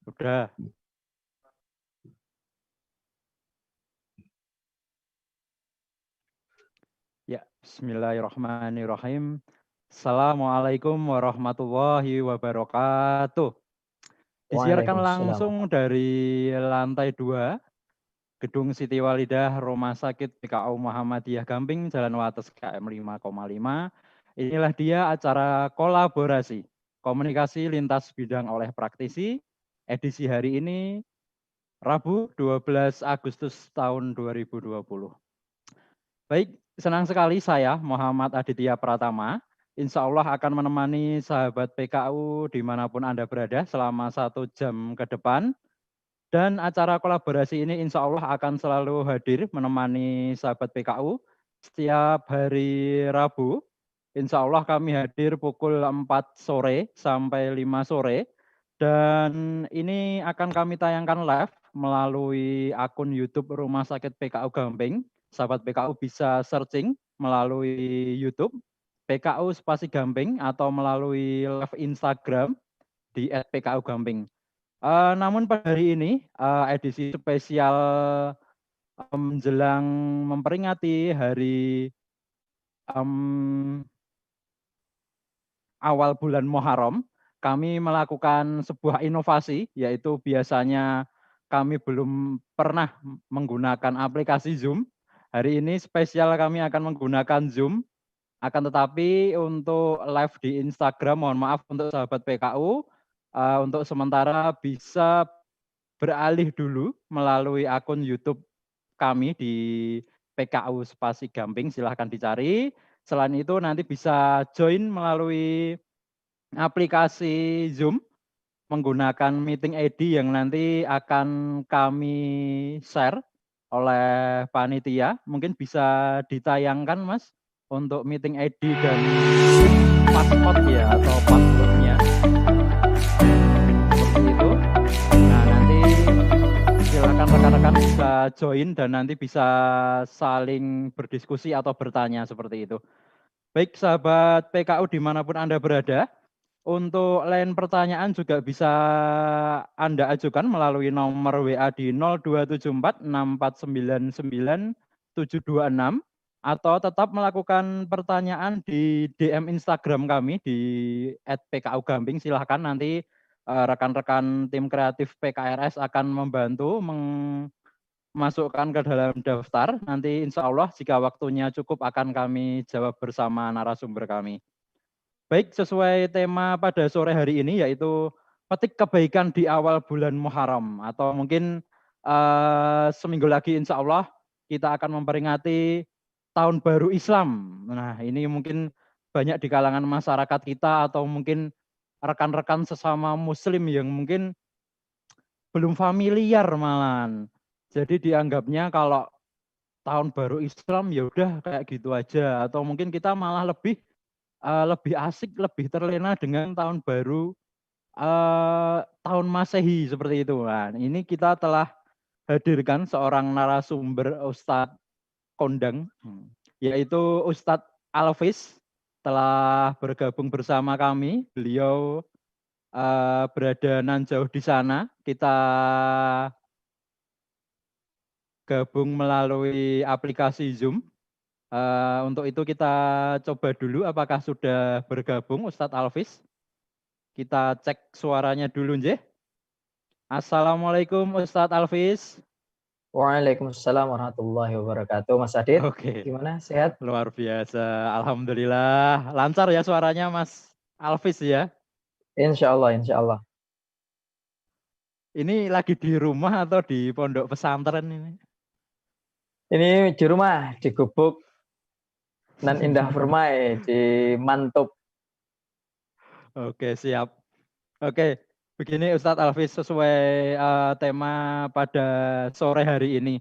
Udah. Ya, bismillahirrahmanirrahim. Assalamualaikum warahmatullahi wabarakatuh. Disiarkan Waalaikumsalam. langsung dari lantai 2, Gedung Siti Walidah, Rumah Sakit PKU Muhammadiyah Gamping, Jalan Wates KM 5,5. Inilah dia acara kolaborasi, komunikasi lintas bidang oleh praktisi, edisi hari ini, Rabu 12 Agustus tahun 2020. Baik, senang sekali saya Muhammad Aditya Pratama. Insya Allah akan menemani sahabat PKU dimanapun Anda berada selama 1 jam ke depan. Dan acara kolaborasi ini insya Allah akan selalu hadir menemani sahabat PKU setiap hari Rabu. Insya Allah kami hadir pukul 4 sore sampai 5 sore. Dan ini akan kami tayangkan live melalui akun YouTube Rumah Sakit PKU Gamping. Sahabat PKU bisa searching melalui YouTube PKU Spasi Gamping atau melalui live Instagram di @PKU Gamping. Namun pada hari ini edisi spesial menjelang memperingati hari awal bulan Muharram, kami melakukan sebuah inovasi, yaitu biasanya kami belum pernah menggunakan aplikasi Zoom. Hari ini spesial kami akan menggunakan Zoom, akan tetapi untuk live di Instagram, mohon maaf untuk sahabat PKU, untuk sementara bisa beralih dulu melalui akun YouTube kami di PKU Spasi Gamping, silahkan dicari. Selain itu nanti bisa join melalui aplikasi Zoom menggunakan meeting ID yang nanti akan kami share oleh panitia. Mungkin bisa ditayangkan Mas untuk meeting ID dan password ya atau passwordnya. Seperti itu. Nah nanti silakan rekan-rekan bisa join dan nanti bisa saling berdiskusi atau bertanya seperti itu. Baik sahabat PKU dimanapun Anda berada, untuk lain pertanyaan juga bisa Anda ajukan melalui nomor WA di 0274 6499 726 atau tetap melakukan pertanyaan di DM Instagram kami di @PKU Gamping. Silahkan nanti rekan-rekan tim kreatif PKRS akan membantu masukkan ke dalam daftar. Nanti insya Allah jika waktunya cukup akan kami jawab bersama narasumber kami. Baik, sesuai tema pada sore hari ini yaitu petik kebaikan di awal bulan Muharram atau mungkin seminggu lagi insya Allah kita akan memperingati Tahun Baru Islam. Nah ini mungkin banyak di kalangan masyarakat kita atau mungkin rekan-rekan sesama Muslim yang mungkin belum familiar malahan. Jadi dianggapnya kalau Tahun Baru Islam ya udah kayak gitu aja atau mungkin kita malah lebih asik, lebih terlena dengan tahun baru tahun Masehi seperti itu. Nah, ini kita telah hadirkan seorang narasumber Ustadz kondang, yaitu Ustadz Alvis telah bergabung bersama kami. Beliau berada nan jauh di sana. Kita gabung melalui aplikasi Zoom. Untuk itu kita coba dulu apakah sudah bergabung Ustadz Alvis. Kita cek suaranya dulu, Nje. Assalamualaikum Ustadz Alvis. Waalaikumsalam warahmatullahi wabarakatuh. Mas Adit, Oke, gimana? Sehat? luar biasa. Alhamdulillah. Lancar ya suaranya Mas Alvis ya. Insya Allah, insya Allah. Ini lagi di rumah atau di pondok pesantren ini? Ini di rumah, di Gubuk Nan Indah Permai, di Mantub. Oke, siap. Oke, begini Ustadz Alvis sesuai tema pada sore hari ini.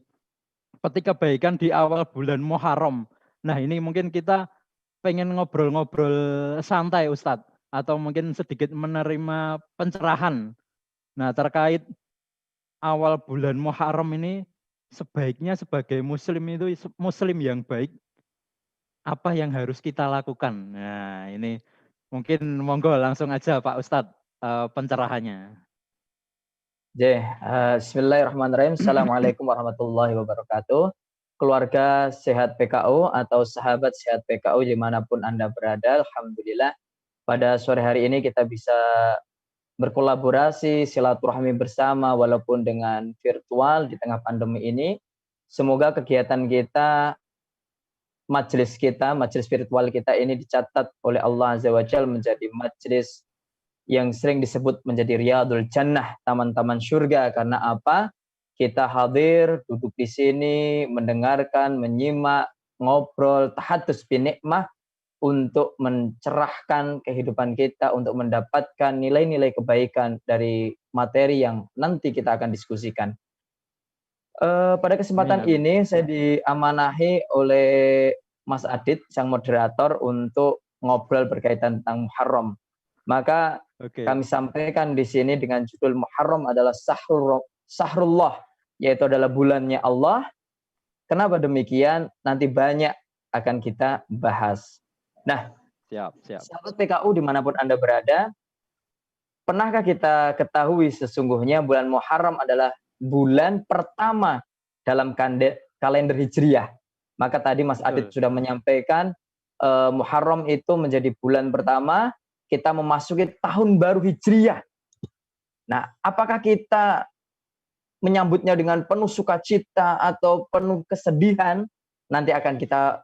Petik kebaikan di awal bulan Muharram. Nah ini mungkin kita pengen ngobrol-ngobrol santai Ustadz. Atau mungkin sedikit menerima pencerahan. Nah terkait awal bulan Muharram ini sebaiknya sebagai muslim itu muslim yang baik apa yang harus kita lakukan. Nah ini mungkin monggo langsung aja Pak Ustadz pencerahannya. Bismillahirrahmanirrahim. Assalamualaikum warahmatullahi wabarakatuh. Keluarga sehat PKU atau sahabat sehat PKU dimanapun Anda berada, Alhamdulillah pada sore hari ini kita bisa berkolaborasi, silaturahmi bersama walaupun dengan virtual di tengah pandemi ini. Semoga kegiatan kita, majelis virtual kita ini dicatat oleh Allah Azza wa Jalla menjadi majelis yang sering disebut menjadi riyadul jannah, taman-taman surga. Karena apa? Kita hadir, duduk di sini, mendengarkan, menyimak, ngobrol, tahadus binikmah untuk mencerahkan kehidupan kita, untuk mendapatkan nilai-nilai kebaikan dari materi yang nanti kita akan diskusikan. Pada kesempatan ini saya diamanahi oleh Mas Adit, sang moderator, untuk ngobrol berkaitan tentang Muharram. Maka kami sampaikan di sini dengan judul Muharram adalah Sahrullah, yaitu adalah bulannya Allah. Kenapa demikian? Nanti banyak akan kita bahas. Nah, sahabat PKU dimanapun Anda berada, pernahkah kita ketahui sesungguhnya bulan Muharram adalah bulan pertama dalam kalender Hijriah? Maka tadi Mas Adit sudah menyampaikan Muharram itu menjadi bulan pertama, kita memasuki tahun baru Hijriah. Nah, apakah kita menyambutnya dengan penuh sukacita atau penuh kesedihan? Nanti akan kita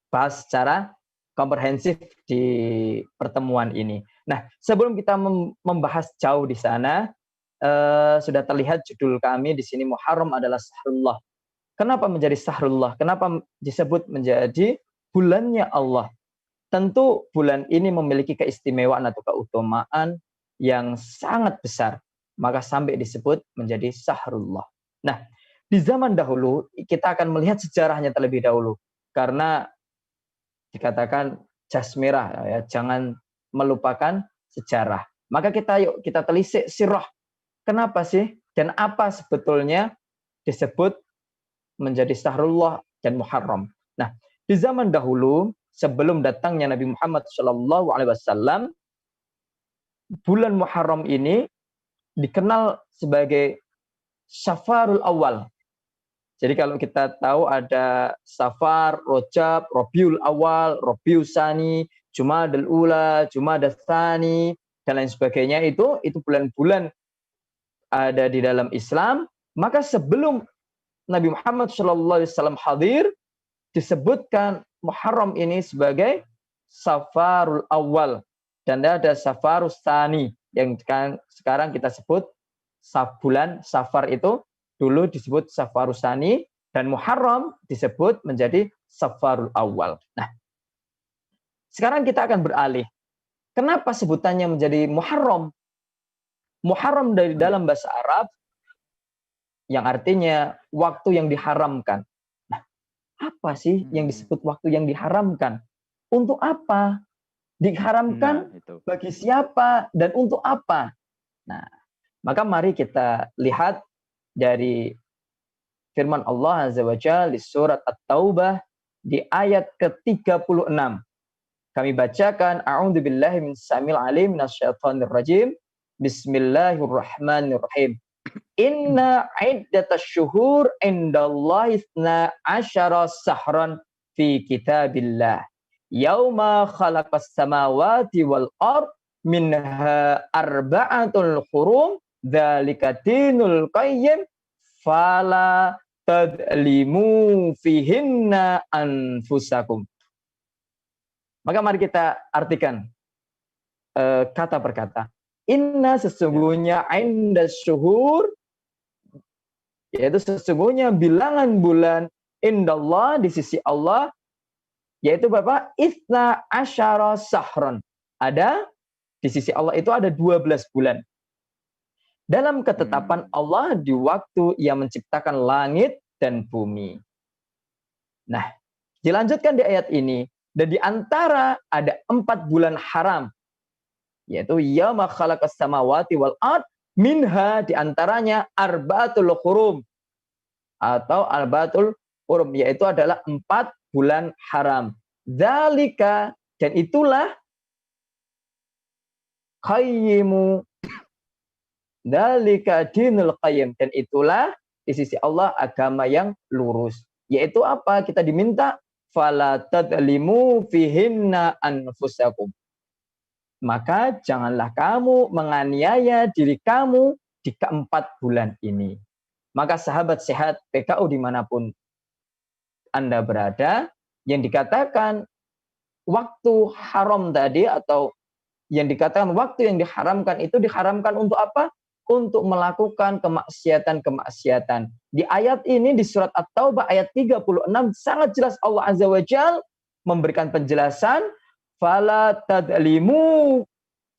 bahas secara komprehensif di pertemuan ini. Nah, sebelum kita membahas jauh di sana, sudah terlihat judul kami di sini, Muharram adalah Sahrullah. Kenapa menjadi Sahrullah? Kenapa disebut menjadi bulannya Allah? Tentu bulan ini memiliki keistimewaan atau keutamaan yang sangat besar. Maka sampai disebut menjadi Sahrullah. Nah, di zaman dahulu kita akan melihat sejarahnya terlebih dahulu. Karena dikatakan jas merah, ya, jangan melupakan sejarah. Maka kita telisik sirah. Kenapa sih? Dan apa sebetulnya disebut menjadi Sahrullah dan Muharram? Nah, di zaman dahulu, sebelum datangnya Nabi Muhammad SAW, bulan Muharram ini dikenal sebagai Safarul Awal. Jadi kalau kita tahu ada Safar, Rajab, Rabiul Awal, Rabiul Tsani, Jumadal Ula, Jumadal Tsani, dan lain sebagainya, itu bulan-bulan ada di dalam Islam. Maka sebelum Nabi Muhammad SAW hadir, disebutkan Muharram ini sebagai Safarul Awal, dan ada Safarul Tsani yang sekarang kita sebut bulan Safar, itu dulu disebut Safarul Tsani, dan Muharram disebut menjadi Safarul Awal. Nah, sekarang kita akan beralih. Kenapa sebutannya menjadi Muharram? Muharram dari dalam bahasa Arab yang artinya waktu yang diharamkan. Apa sih yang disebut waktu yang diharamkan? Untuk apa? Diharamkan bagi siapa dan untuk apa? Nah, maka mari kita lihat dari firman Allah Azza wa Jalla di surat At-Taubah di ayat ke-36. Kami bacakan, A'udzubillahi minasyaitonir alim minasyaitonir rajim. Bismillahirrahmanirrahim. Inna iddatasy-syuhur indallahi 12 sahran fi kitabillah. Yauma khalaqas samawati wal ard minha arba'atul hurum dzalika dinul qayyim fala tadlimu fihinna anfusakum. Maka mari kita artikan kata per kata. Inna sesungguhnya indasyuhur, yaitu sesungguhnya bilangan bulan, indallah di sisi Allah, yaitu Bapak, 12 sahron. Ada di sisi Allah itu ada 12 bulan. Dalam ketetapan Allah di waktu Ia menciptakan langit dan bumi. Nah, dilanjutkan di ayat ini, dan di antara ada 4 bulan haram, yaitu yauma khalaqas samawati wal ard, minha di antaranya arba'atul hurum atau arba'atul hurum, yaitu adalah 4 bulan haram. Dzalika, dan itulah qayyimu, Dzalika dinul qayyim, dan itulah di sisi Allah agama yang lurus. Yaitu apa? Kita diminta fala tadlimu fihinna anfusakum. Maka janganlah kamu menganiaya diri kamu di keempat bulan ini. Maka sahabat sehat PKU dimanapun Anda berada, yang dikatakan waktu haram tadi atau yang dikatakan waktu yang diharamkan itu diharamkan untuk apa? Untuk melakukan kemaksiatan-kemaksiatan. Di ayat ini di surat At-Taubah ayat 36 sangat jelas Allah Azza wa Jalla memberikan penjelasan fala tadlimu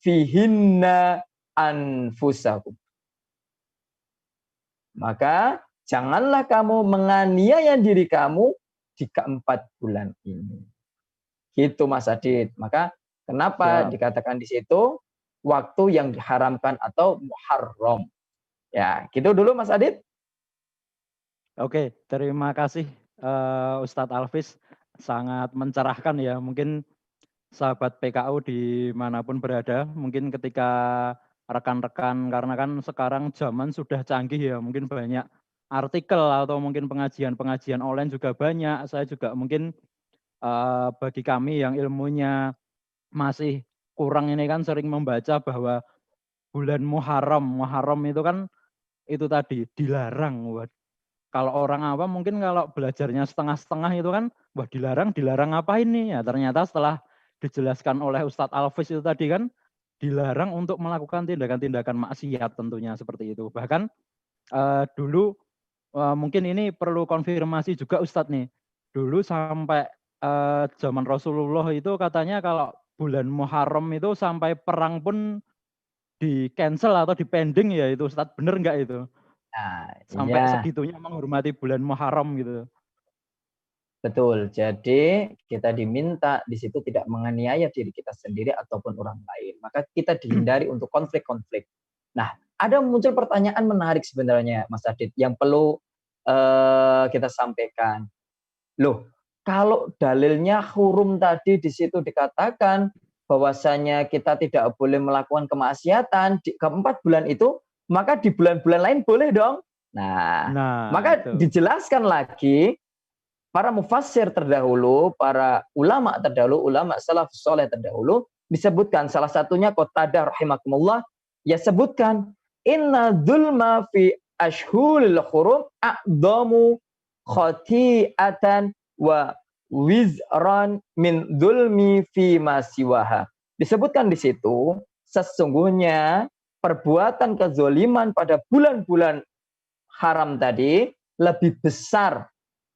fihinna anfusakum. Maka janganlah kamu menganiaya diri kamu di keempat bulan ini. Gitu Mas Adit. Maka kenapa dikatakan di situ waktu yang diharamkan atau muharram. Ya, gitu dulu Mas Adit. Oke, terima kasih Ustadz Alvis. Sangat mencerahkan ya. Mungkin sahabat PKU dimanapun berada, mungkin ketika rekan-rekan, karena kan sekarang zaman sudah canggih ya, mungkin banyak artikel atau mungkin pengajian-pengajian online juga banyak. Saya juga mungkin bagi kami yang ilmunya masih kurang ini kan sering membaca bahwa bulan Muharram itu kan itu tadi dilarang. Kalau orang awam mungkin kalau belajarnya setengah-setengah itu kan, wah dilarang apa ini ya? Ternyata setelah dijelaskan oleh Ustadz Alvis itu tadi kan, dilarang untuk melakukan tindakan-tindakan maksiat tentunya seperti itu. Bahkan dulu mungkin ini perlu konfirmasi juga Ustadz nih. Dulu sampai zaman Rasulullah itu katanya kalau bulan Muharram itu sampai perang pun di cancel atau dipending ya itu Ustadz, bener nggak itu? Nah, Sampai iya. segitunya menghormati bulan Muharram gitu. Betul. Jadi kita diminta di situ tidak menganiaya diri kita sendiri ataupun orang lain. Maka kita dihindari untuk konflik-konflik. Nah, ada muncul pertanyaan menarik sebenarnya Mas Adit yang perlu kita sampaikan. Loh, kalau dalilnya hurum tadi di situ dikatakan bahwasanya kita tidak boleh melakukan kemaksiatan di keempat bulan itu, maka di bulan-bulan lain boleh dong. Nah, maka itu dijelaskan lagi para mufassir terdahulu, para ulama terdahulu, ulama salafus saleh terdahulu disebutkan salah satunya Qatadah rahimakumullah ya sebutkan inna dzulma fi ashhuril hurum a'dhamu khati'atan wa wizran min dzulmi fi ma siwaha. Disebutkan di situ sesungguhnya perbuatan kezoliman pada bulan-bulan haram tadi lebih besar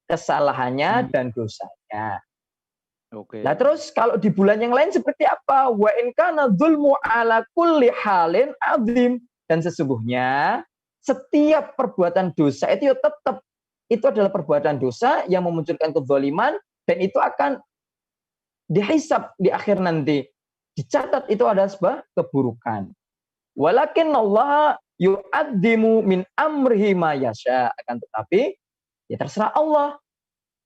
kesalahannya dan dosanya. Oke. Nah terus kalau di bulan yang lain seperti apa? Wa in kana dzulmu ala kulli halin azim. Dan sesungguhnya setiap perbuatan dosa itu tetap itu adalah perbuatan dosa yang memunculkan kezaliman dan itu akan dihisab di akhir nanti. Dicatat itu adalah sebuah keburukan. Walakin Allah yu'addimu min amrihi ma yasha. Akan tetapi ya terserah Allah.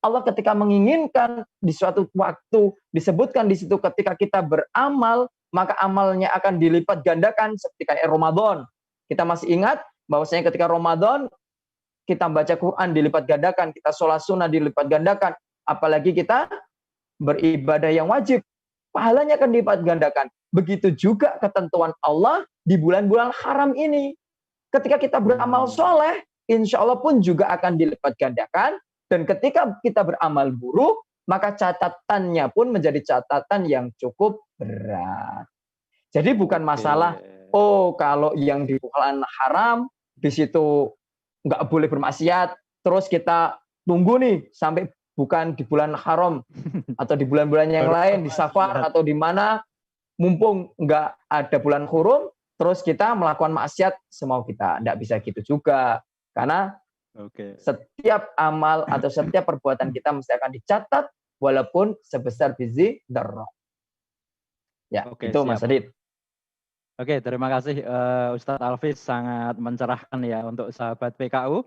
Allah ketika menginginkan di suatu waktu disebutkan di situ ketika kita beramal maka amalnya akan dilipat gandakan seperti kayak Ramadan. Kita masih ingat bahwasanya ketika Ramadan kita baca Quran dilipat gandakan, kita sholat sunnah dilipat gandakan, apalagi kita beribadah yang wajib, pahalanya akan dilipat gandakan. Begitu juga ketentuan Allah di bulan-bulan haram ini. Ketika kita beramal soleh, insya Allah pun juga akan dilipat gandakan. Dan ketika kita beramal buruk, maka catatannya pun menjadi catatan yang cukup berat. Jadi bukan masalah, oh kalau yang di bulan haram, di situ nggak boleh bermaksiat, terus kita tunggu nih sampai bukan di bulan haram atau di bulan-bulan yang lain, di Safar atau di mana, mumpung nggak ada bulan hurum, terus kita melakukan maksiat semau kita. Nggak bisa gitu juga. Karena setiap amal atau setiap perbuatan kita mesti akan dicatat walaupun sebesar biji dzarrah. Ya, itu Mas Adit. Oke, terima kasih Ustadz Alvis, sangat mencerahkan ya untuk sahabat PKU.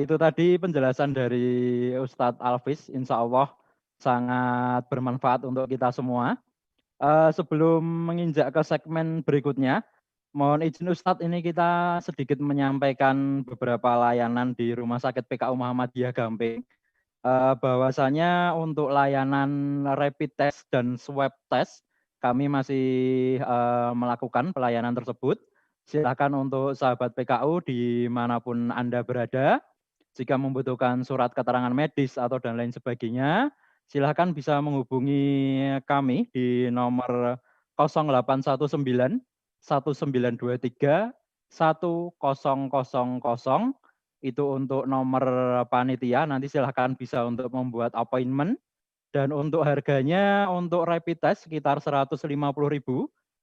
Itu tadi penjelasan dari Ustadz Alvis, insya Allah sangat bermanfaat untuk kita semua. Sebelum menginjak ke segmen berikutnya, Mohon izin Ustadz, ini kita sedikit menyampaikan beberapa layanan di Rumah Sakit PKU Muhammadiyah Gamping. Bahwasanya untuk layanan rapid test dan swab test, kami masih melakukan pelayanan tersebut. Silakan untuk sahabat PKU dimanapun Anda berada, jika membutuhkan surat keterangan medis atau dan lain sebagainya, silakan bisa menghubungi kami di nomor 0819 1923 1000. Itu untuk nomor panitia, nanti silahkan bisa untuk membuat appointment. Dan untuk harganya untuk rapid test sekitar 150.000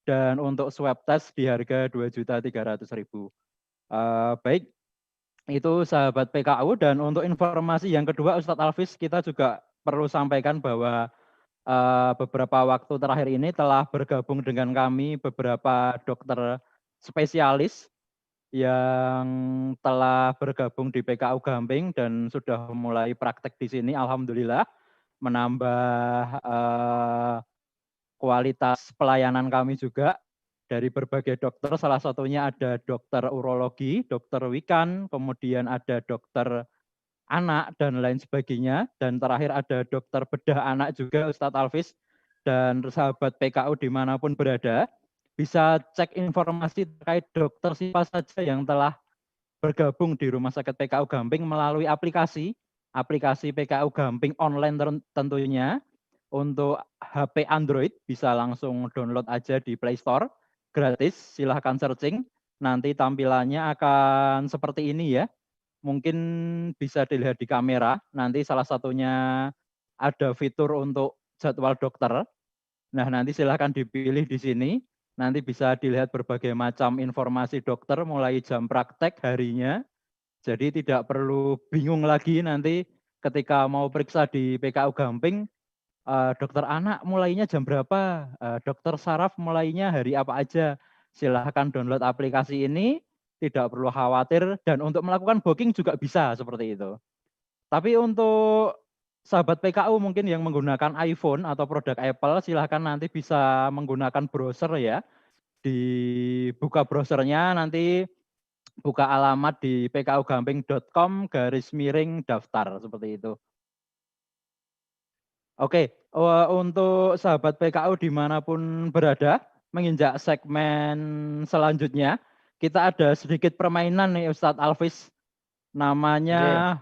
dan untuk swab test di harga 2.300.000. Baik, itu sahabat PKU. Dan untuk informasi yang kedua Ustadz Alvis, kita juga perlu sampaikan bahwa beberapa waktu terakhir ini telah bergabung dengan kami beberapa dokter spesialis yang telah bergabung di PKU Gamping dan sudah mulai praktek di sini. Alhamdulillah menambah kualitas pelayanan kami juga dari berbagai dokter. Salah satunya ada dokter urologi, dokter Wikan, kemudian ada dokter anak dan lain sebagainya. Dan terakhir ada dokter bedah anak juga Ustadz Alvis. Dan sahabat PKU dimanapun berada, bisa cek informasi terkait dokter siapa saja yang telah bergabung di Rumah Sakit PKU Gamping melalui aplikasi PKU Gamping online tentunya. Untuk HP Android bisa langsung download aja di Play Store, gratis, silahkan searching. Nanti tampilannya akan seperti ini ya. Mungkin bisa dilihat di kamera, nanti salah satunya ada fitur untuk jadwal dokter. Nah, nanti silahkan dipilih di sini. Nanti bisa dilihat berbagai macam informasi dokter mulai jam praktek harinya. Jadi tidak perlu bingung lagi nanti ketika mau periksa di PKU Gamping, dokter anak mulainya jam berapa, dokter saraf mulainya hari apa aja. Silahkan download aplikasi ini, tidak perlu khawatir, dan untuk melakukan booking juga bisa seperti itu. Tapi untuk sahabat PKU mungkin yang menggunakan iPhone atau produk Apple, silahkan nanti bisa menggunakan browser ya. Dibuka browsernya, nanti buka alamat di pkugamping.com/daftar seperti itu. Oke, untuk sahabat PKU dimanapun berada, menginjak segmen selanjutnya, kita ada sedikit permainan nih Ustadz Alvis, namanya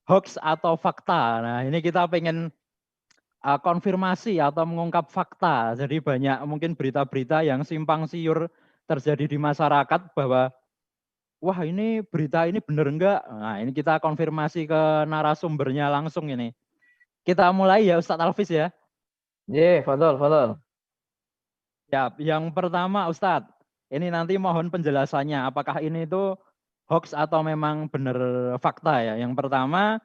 hoax atau fakta. Nah ini kita pengen konfirmasi atau mengungkap fakta. Jadi banyak mungkin berita-berita yang simpang siur terjadi di masyarakat bahwa wah ini berita ini benar enggak? Nah ini kita konfirmasi ke narasumbernya langsung ini. Kita mulai ya Ustadz Alvis ya. Fadol. Ya, yang pertama Ustadz, ini nanti mohon penjelasannya. Apakah ini itu hoax atau memang benar fakta ya? Yang pertama,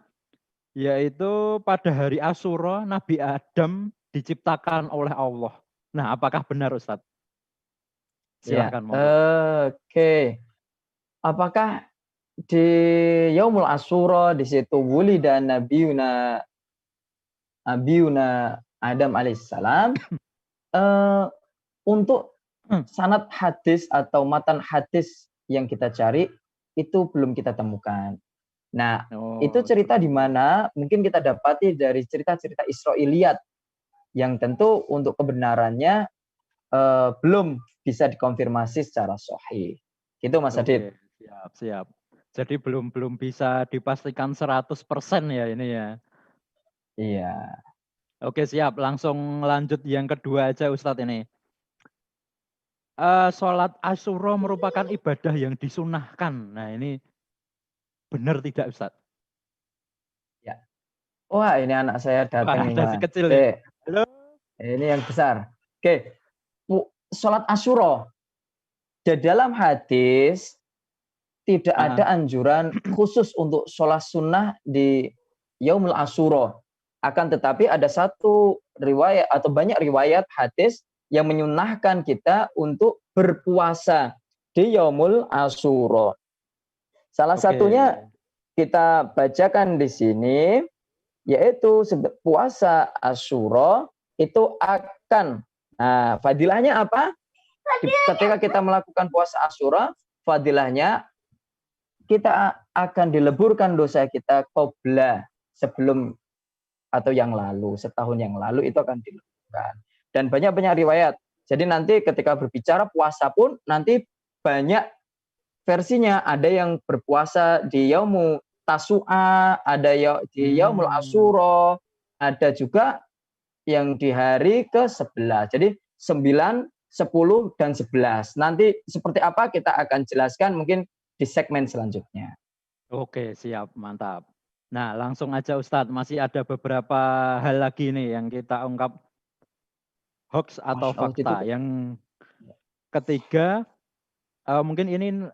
yaitu pada hari Asyura Nabi Adam diciptakan oleh Allah. Nah, apakah benar Ustadz? Silahkan. Oke. Apakah di Yaumul Asyura di situ wulida Nabiuna Adam alaihissalam, untuk sanad hadis atau matan hadis yang kita cari itu belum kita temukan. Nah, itu cerita di mana mungkin kita dapati dari cerita-cerita Israiliyat yang tentu untuk kebenarannya belum bisa dikonfirmasi secara sahih. Gitu Mas Adit. Siap. Jadi belum bisa dipastikan 100% ya ini ya. Iya. Oke, siap. Langsung lanjut yang kedua aja Ustadz ini. Sholat Asyura merupakan ibadah yang disunahkan. Nah ini benar tidak Ustadz? Ya. Wah ini anak saya datang nih Mas. Si kecil nih. Halo. Ini yang besar. Oke. Sholat Asyura. Di dalam hadis tidak ada anjuran khusus untuk sholat sunnah di Yaumul Asyura. Akan tetapi ada satu riwayat atau banyak riwayat hadis yang menyunahkan kita untuk berpuasa di Yaumul Asyura. Salah satunya kita bacakan di sini, yaitu puasa Asyura itu akan, fadilahnya apa? Ketika kita melakukan puasa Asyura, fadilahnya kita akan dileburkan dosa kita qabla, sebelum atau yang lalu, setahun yang lalu itu akan dileburkan. Dan banyak riwayat. Jadi nanti ketika berbicara puasa pun nanti banyak versinya. Ada yang berpuasa di Yaumul Tasu'a, ada di Yaumul Asyura, ada juga yang di hari ke-11. Jadi 9, 10, dan 11. Nanti seperti apa kita akan jelaskan mungkin di segmen selanjutnya. Oke, siap, mantap. Nah, langsung aja Ustadz, masih ada beberapa hal lagi nih yang kita ungkap hoax atau fakta. Yang ketiga, mungkin ini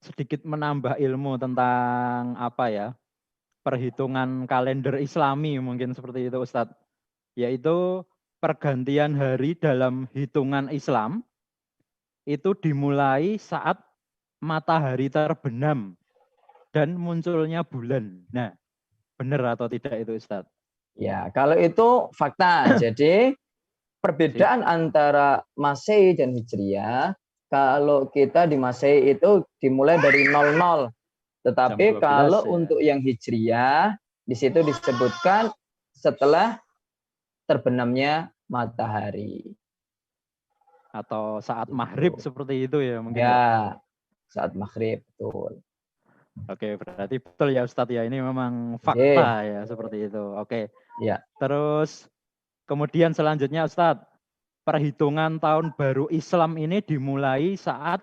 sedikit menambah ilmu tentang apa ya, perhitungan kalender Islami mungkin seperti itu Ustadz. Yaitu pergantian hari dalam hitungan Islam itu dimulai saat matahari terbenam dan munculnya bulan. Nah, benar atau tidak itu Ustadz? Ya, kalau itu fakta. Jadi perbedaan antara Masehi dan Hijriah, kalau kita di Masehi itu dimulai dari 00. Tetapi 12, kalau ya, untuk yang Hijriah, di situ disebutkan setelah terbenamnya matahari. Atau saat maghrib seperti itu ya mungkin. Ya, saat maghrib, betul. Oke, berarti betul ya Ustadz ya, ini memang fakta ya seperti itu. Oke. Ya. Terus kemudian selanjutnya Ustadz, perhitungan tahun baru Islam ini dimulai saat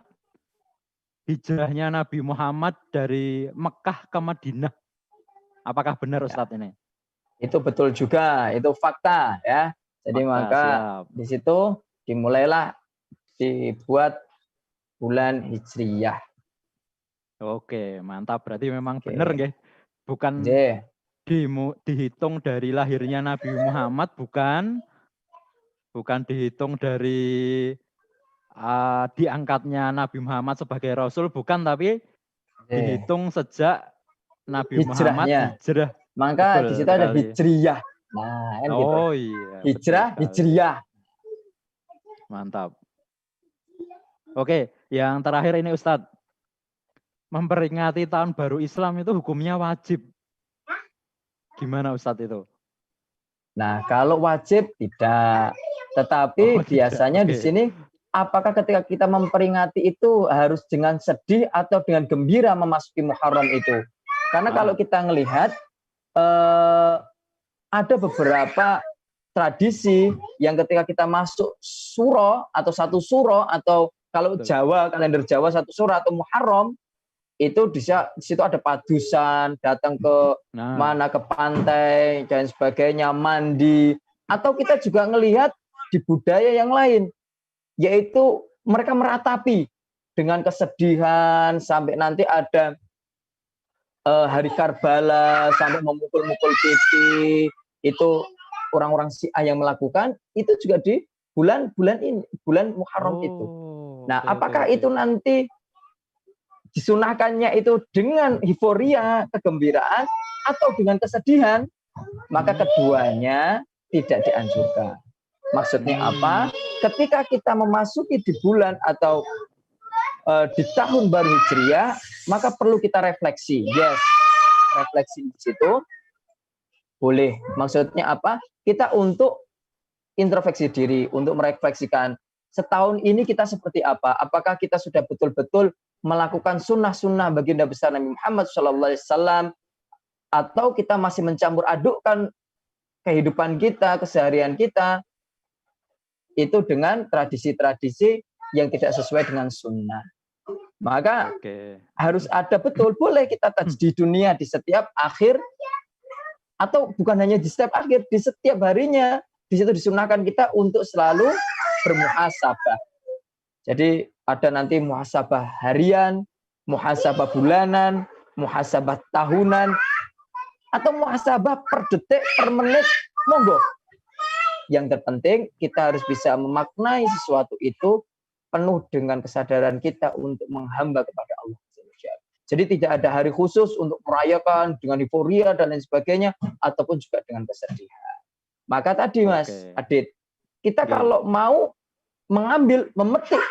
hijrahnya Nabi Muhammad dari Mekah ke Madinah. Apakah benar Ustadz ini? Itu betul juga, itu fakta ya. Jadi fakta, maka di situ dimulailah dibuat bulan Hijriyah. Oke, mantap. Berarti memang benar nggih. Bukan dihitung dari lahirnya Nabi Muhammad, bukan dihitung dari diangkatnya Nabi Muhammad sebagai Rasul, bukan, tapi dihitung sejak Nabi Muhammad hijrah. Maka betul, di situ ada Hijriyah. Nah, kan gitu. Oh iya. Hijriyah. Mantap. Oke, yang terakhir ini Ustadz. Memperingati tahun baru Islam itu hukumnya wajib. Gimana Ustadz itu? Nah, kalau wajib tidak. Tetapi biasanya di sini, apakah ketika kita memperingati itu harus dengan sedih atau dengan gembira memasuki Muharram itu? Karena kalau kita melihat, ada beberapa tradisi yang ketika kita masuk suro atau satu suro, atau kalau Jawa, kalender Jawa satu suro atau Muharram, itu di situ ada padusan, datang ke mana, ke pantai dan sebagainya, mandi. Atau kita juga ngelihat di budaya yang lain, yaitu mereka meratapi dengan kesedihan sampai nanti ada hari Karbala sampai memukul-mukul pipi. Itu orang-orang Syiah yang melakukan, itu juga di bulan-bulan ini, bulan Muharram itu. Nah, apakah itu nanti disunahkannya itu dengan euforia, kegembiraan, atau dengan kesedihan? Maka keduanya tidak dianjurkan. Maksudnya apa? Ketika kita memasuki di bulan atau di tahun baru Hijriah, maka perlu kita refleksi. Yes, refleksi di situ boleh. Maksudnya apa? Kita untuk introspeksi diri, untuk merefleksikan setahun ini kita seperti apa? Apakah kita sudah betul-betul melakukan sunnah-sunnah baginda besar Nabi Muhammad SAW, atau kita masih mencampur adukkan kehidupan kita, keseharian kita itu dengan tradisi-tradisi yang tidak sesuai dengan sunnah. Maka harus ada betul, boleh kita tajdid dunia di setiap akhir, atau bukan hanya di setiap akhir, di setiap harinya. Di situ disunahkan kita untuk selalu bermuhasabah. Jadi ada nanti muhasabah harian, muhasabah bulanan, muhasabah tahunan, atau muhasabah per detik, per menit, monggo. Yang terpenting kita harus bisa memaknai sesuatu itu penuh dengan kesadaran kita untuk menghamba kepada Allah. Jadi tidak ada hari khusus untuk merayakan dengan euforia dan lain sebagainya, ataupun juga dengan kesedihan. Maka tadi Mas Adit, kita kalau mau memetik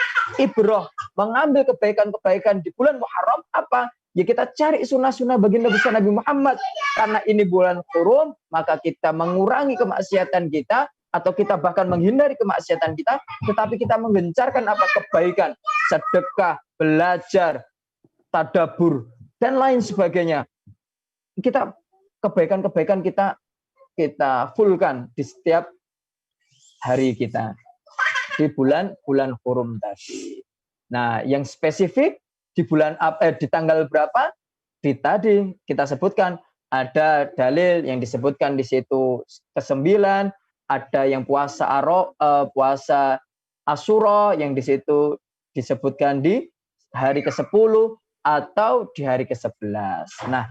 ibrah, mengambil kebaikan-kebaikan di bulan Muharram apa? Ya kita cari sunnah-sunnah baginda besar Nabi Muhammad. Karena ini bulan hurum, maka kita mengurangi kemaksiatan kita, atau kita bahkan menghindari kemaksiatan kita, tetapi kita menggencarkan apa? Kebaikan, sedekah, belajar, tadabur, dan lain sebagainya. Kita kebaikan-kebaikan kita fullkan di setiap hari kita di bulan hurum tadi. Nah, yang spesifik di bulan di tanggal berapa? Tadi kita sebutkan ada dalil yang disebutkan di situ ke-9, ada yang puasa puasa Asyura yang di situ disebutkan di hari ke-10 atau di hari ke-11. Nah,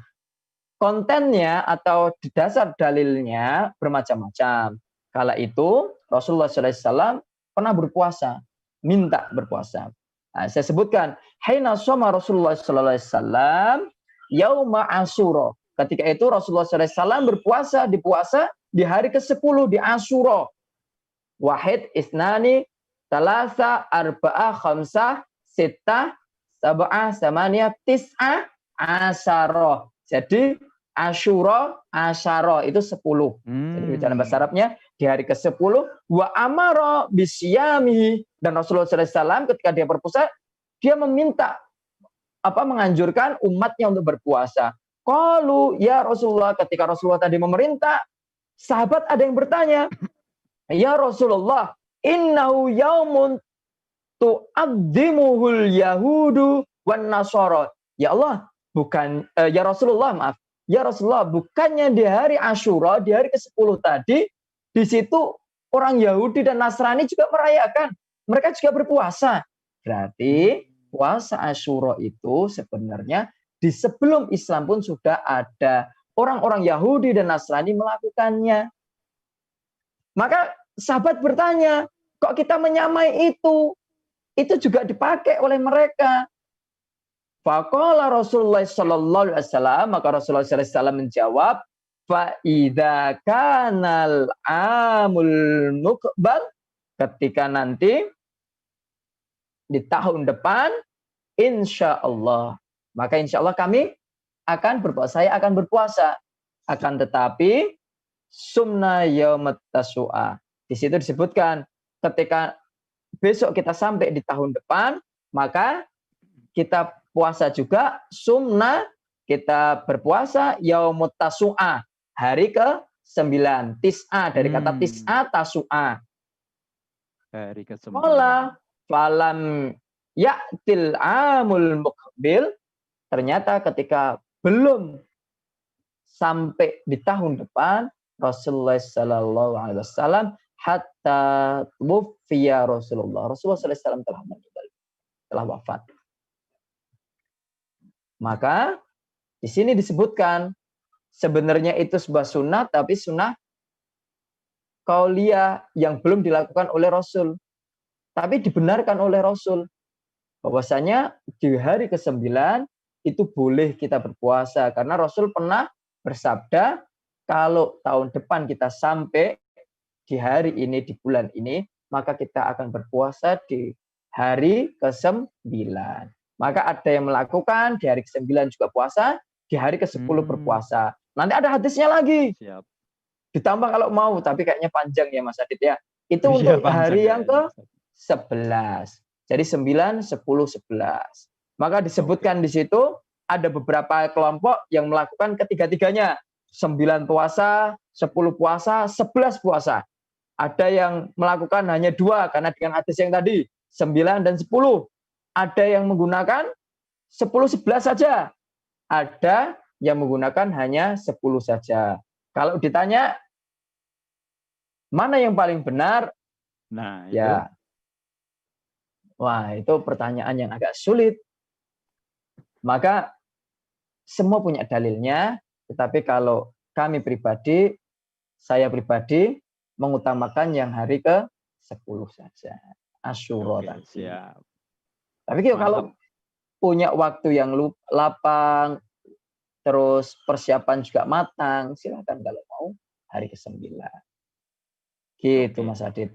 kontennya atau di dasar dalilnya bermacam-macam. Kala itu Rasulullah SAW pernah berpuasa, minta berpuasa. Nah, saya sebutkan, Haina shoma Rasulullah SAW yauma Asyura. Ketika itu Rasulullah SAW berpuasa di hari ke-10 di Asyura. Wahid, isnani, talasa, arba'a, khamsah, sittah, sab'ah, samaniyah, tis'ah, asyara. Jadi Asyura, asyara itu 10. Jadi dalam bahasa Arabnya di hari ke-10 wa amara bisyamihi, dan Rasulullah SAW ketika dia berpuasa dia meminta menganjurkan umatnya untuk berpuasa. Qalu ya Rasulullah, ketika Rasulullah tadi memerintah, sahabat ada yang bertanya, ya Rasulullah, innahu yaumun tu'addimuhul yahudu wan nasara. Ya Allah, bukan ya Rasulullah, maaf. Ya Rasulullah, bukannya di hari Asyura, di hari ke-10 tadi, di situ orang Yahudi dan Nasrani juga merayakan. Mereka juga berpuasa. Berarti puasa Asyura itu sebenarnya di sebelum Islam pun sudah ada orang-orang Yahudi dan Nasrani melakukannya. Maka sahabat bertanya, kok kita menyamai itu? Itu juga dipakai oleh mereka. Faqala Rasulullah sallallahu alaihi wasallam, maka Rasulullah sallallahu alaihi wasallam menjawab, fa idza kanal amul muqbal, ketika nanti di tahun depan insyaallah, maka insyaallah kami akan berpuasa, saya akan berpuasa. Akan tetapi sumna yaumat tasu'a. Di situ disebutkan ketika besok kita sampai di tahun depan, maka kita puasa juga sumna, kita berpuasa yaumut tasu'a, hari ke-9. Tis'a dari kata tis'a, tasu'a. Hari ke-9. Falam ya'til amul muqbil, ternyata ketika belum sampai di tahun depan, Rasulullah sallallahu alaihi wasallam hatta tuwfiya Rasulullah. Rasulullah sallallahu alaihi wasallam telah meninggal, telah wafat. Maka di sini disebutkan sebenarnya itu sebuah sunnah, tapi sunnah qauliyah yang belum dilakukan oleh Rasul, tapi dibenarkan oleh Rasul. Bahwasanya di hari ke-9 itu boleh kita berpuasa, karena Rasul pernah bersabda, kalau tahun depan kita sampai di hari ini, di bulan ini, maka kita akan berpuasa di hari ke-9. Maka ada yang melakukan di hari ke-9 juga puasa, di hari ke-10 berpuasa. Nanti ada hadisnya lagi. Siap. Ditambah kalau mau, tapi kayaknya panjang ya Mas Adit ya. Itu untuk hari yang ke-11. Jadi 9, 10, 11. Maka disebutkan di situ ada beberapa kelompok yang melakukan ketiga-tiganya. 9 puasa, 10 puasa, 11 puasa. Ada yang melakukan hanya 2 karena dengan hadis yang tadi, 9 dan 10. Ada yang menggunakan 10, 11 saja. Ada yang menggunakan hanya 10 saja. Kalau ditanya mana yang paling benar? Nah, ya. Wah, itu pertanyaan yang agak sulit. Maka semua punya dalilnya, tetapi kalau kami pribadi, saya pribadi mengutamakan yang hari ke-10 saja. Asyura tadi. Siap. Tapi kalau punya waktu yang lapang, terus persiapan juga matang, silakan kalau mau hari ke-9. Gitu Mas Adit.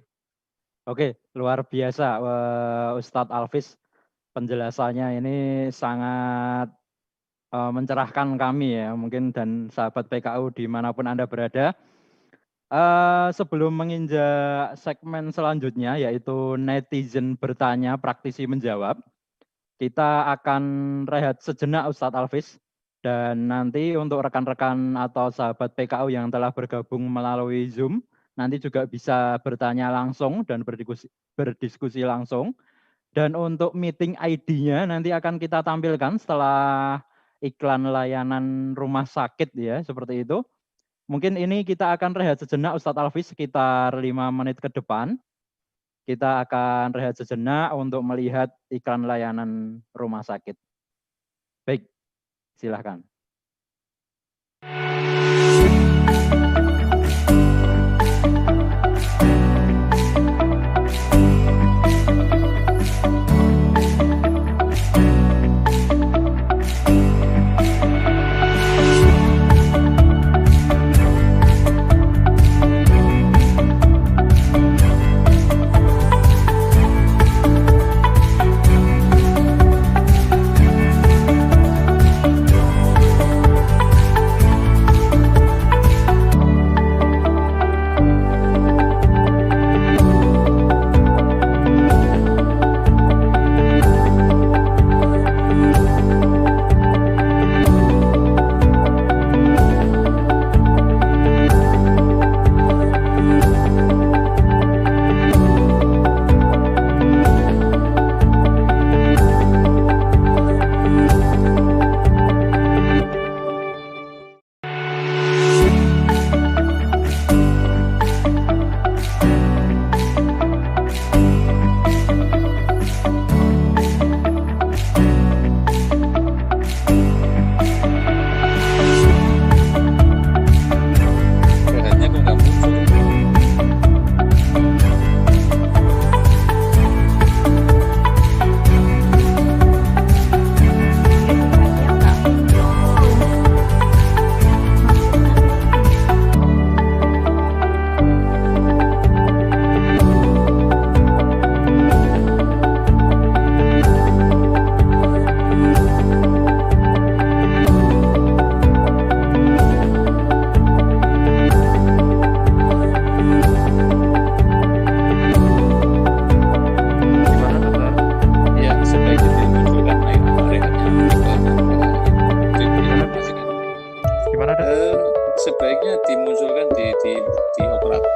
Oke, luar biasa Ustadz Alvis, penjelasannya ini sangat mencerahkan kami ya, mungkin dan sahabat PKU dimanapun Anda berada. Sebelum menginjak segmen selanjutnya yaitu netizen bertanya, praktisi menjawab, kita akan rehat sejenak Ustadz Alvis. Dan nanti untuk rekan-rekan atau sahabat PKU yang telah bergabung melalui Zoom, nanti juga bisa bertanya langsung dan berdiskusi langsung. Dan untuk meeting ID-nya nanti akan kita tampilkan setelah iklan layanan rumah sakit ya, seperti itu. Mungkin ini kita akan rehat sejenak Ustadz Alvis sekitar 5 menit ke depan. Kita akan rehat sejenak untuk melihat iklan layanan rumah sakit. Baik, silahkan. Sebaiknya dimunculkan di operator.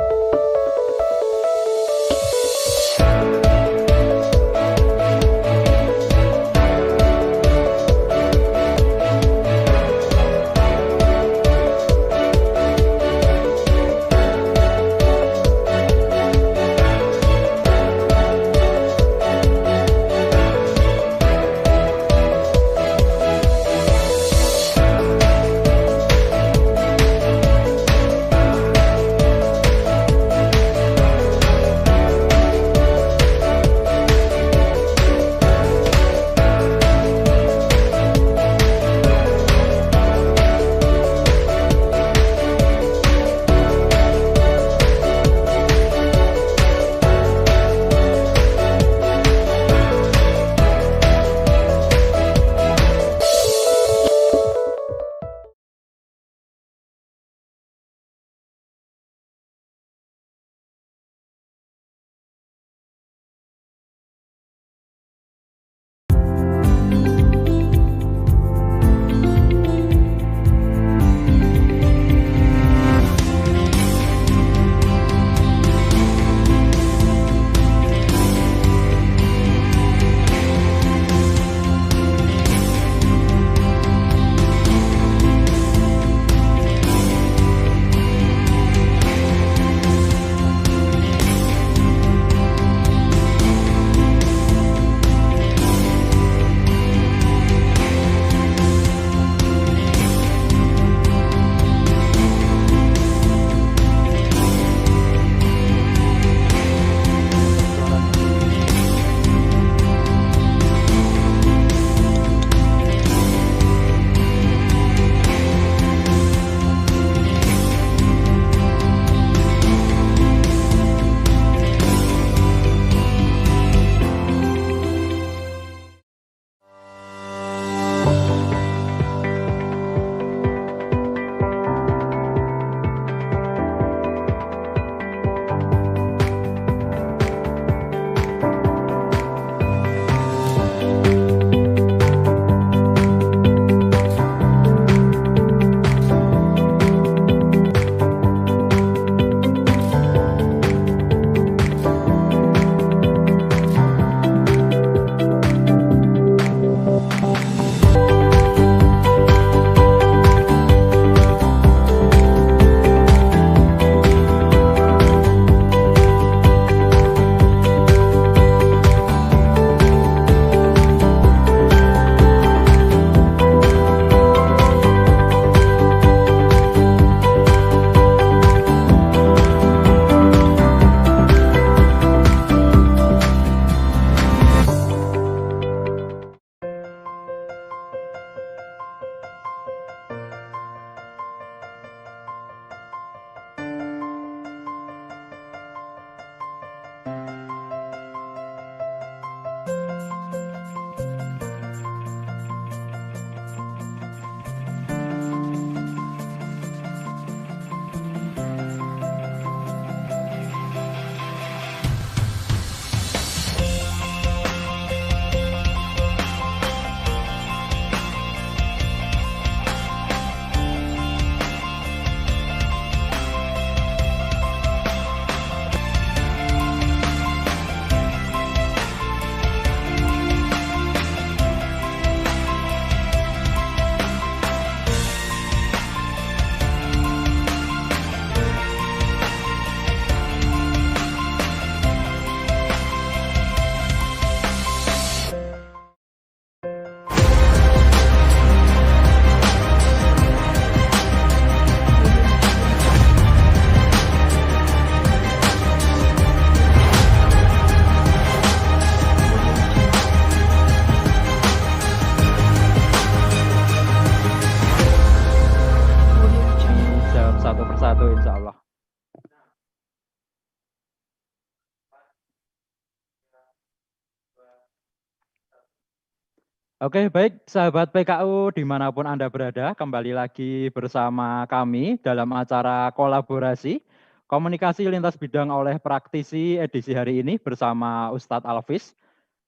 Oke, baik sahabat PKU dimanapun Anda berada, kembali lagi bersama kami dalam acara kolaborasi komunikasi lintas bidang oleh praktisi edisi hari ini bersama Ustadz Alvis.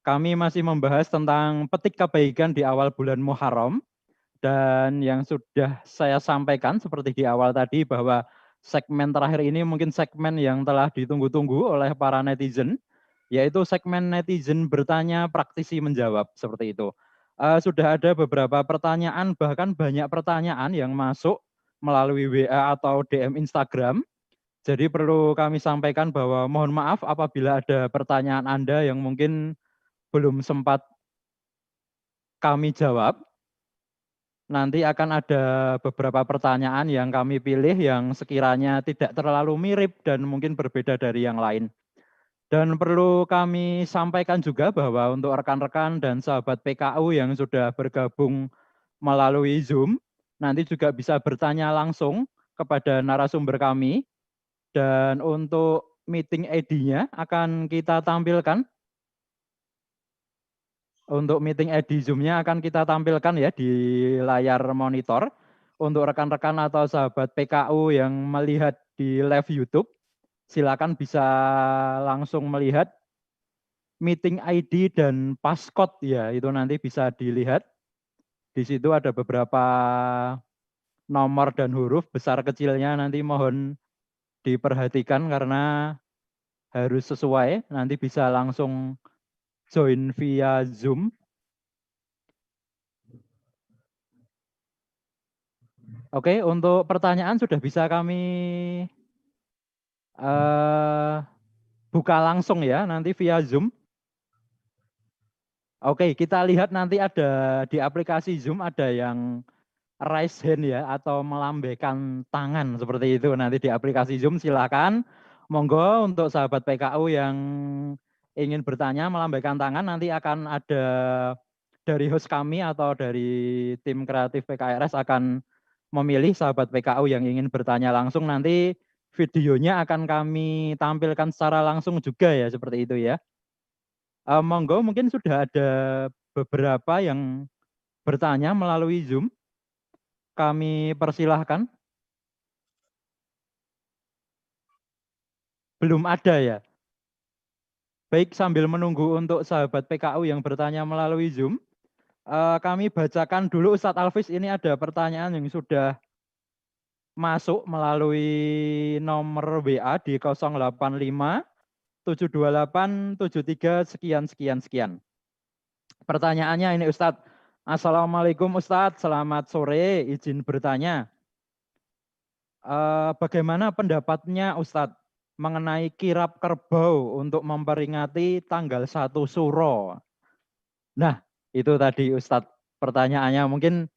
Kami masih membahas tentang petik kebaikan di awal bulan Muharram dan yang sudah saya sampaikan seperti di awal tadi bahwa segmen terakhir ini mungkin segmen yang telah ditunggu-tunggu oleh para netizen, yaitu segmen netizen bertanya, praktisi menjawab, seperti itu. Sudah ada beberapa pertanyaan, bahkan banyak pertanyaan yang masuk melalui WA atau DM Instagram. Jadi perlu kami sampaikan bahwa mohon maaf apabila ada pertanyaan Anda yang mungkin belum sempat kami jawab. Nanti akan ada beberapa pertanyaan yang kami pilih yang sekiranya tidak terlalu mirip dan mungkin berbeda dari yang lain. Dan perlu kami sampaikan juga bahwa untuk rekan-rekan dan sahabat PKU yang sudah bergabung melalui Zoom, nanti juga bisa bertanya langsung kepada narasumber kami. Dan untuk meeting ID-nya akan kita tampilkan. Untuk meeting ID Zoom-nya akan kita tampilkan ya di layar monitor. Untuk rekan-rekan atau sahabat PKU yang melihat di live YouTube, silakan bisa langsung melihat meeting ID dan passcode ya, itu nanti bisa dilihat. Di situ ada beberapa nomor dan huruf besar kecilnya, nanti mohon diperhatikan karena harus sesuai, nanti bisa langsung join via Zoom. Oke, untuk pertanyaan sudah bisa kami buka langsung ya, nanti via Zoom. Oke, kita lihat nanti ada di aplikasi Zoom ada yang raise hand ya, atau melambaikan tangan seperti itu. Nanti di aplikasi Zoom silakan. Monggo untuk sahabat PKU yang ingin bertanya melambaikan tangan, nanti akan ada dari host kami atau dari tim kreatif PKRS akan memilih sahabat PKU yang ingin bertanya langsung. Nanti videonya akan kami tampilkan secara langsung juga ya, seperti itu ya. Monggo, mungkin sudah ada beberapa yang bertanya melalui Zoom. Kami persilahkan. Belum ada ya? Baik, sambil menunggu untuk sahabat PKU yang bertanya melalui Zoom, kami bacakan dulu Ustadz Alvis, ini ada pertanyaan yang sudah masuk melalui nomor WA di 085 728 73 sekian sekian sekian. Pertanyaannya ini Ustadz. Assalamualaikum Ustadz, selamat sore, izin bertanya. Bagaimana pendapatnya Ustadz mengenai kirap kerbau untuk memperingati tanggal 1 Suro? Nah, itu tadi Ustadz pertanyaannya, mungkin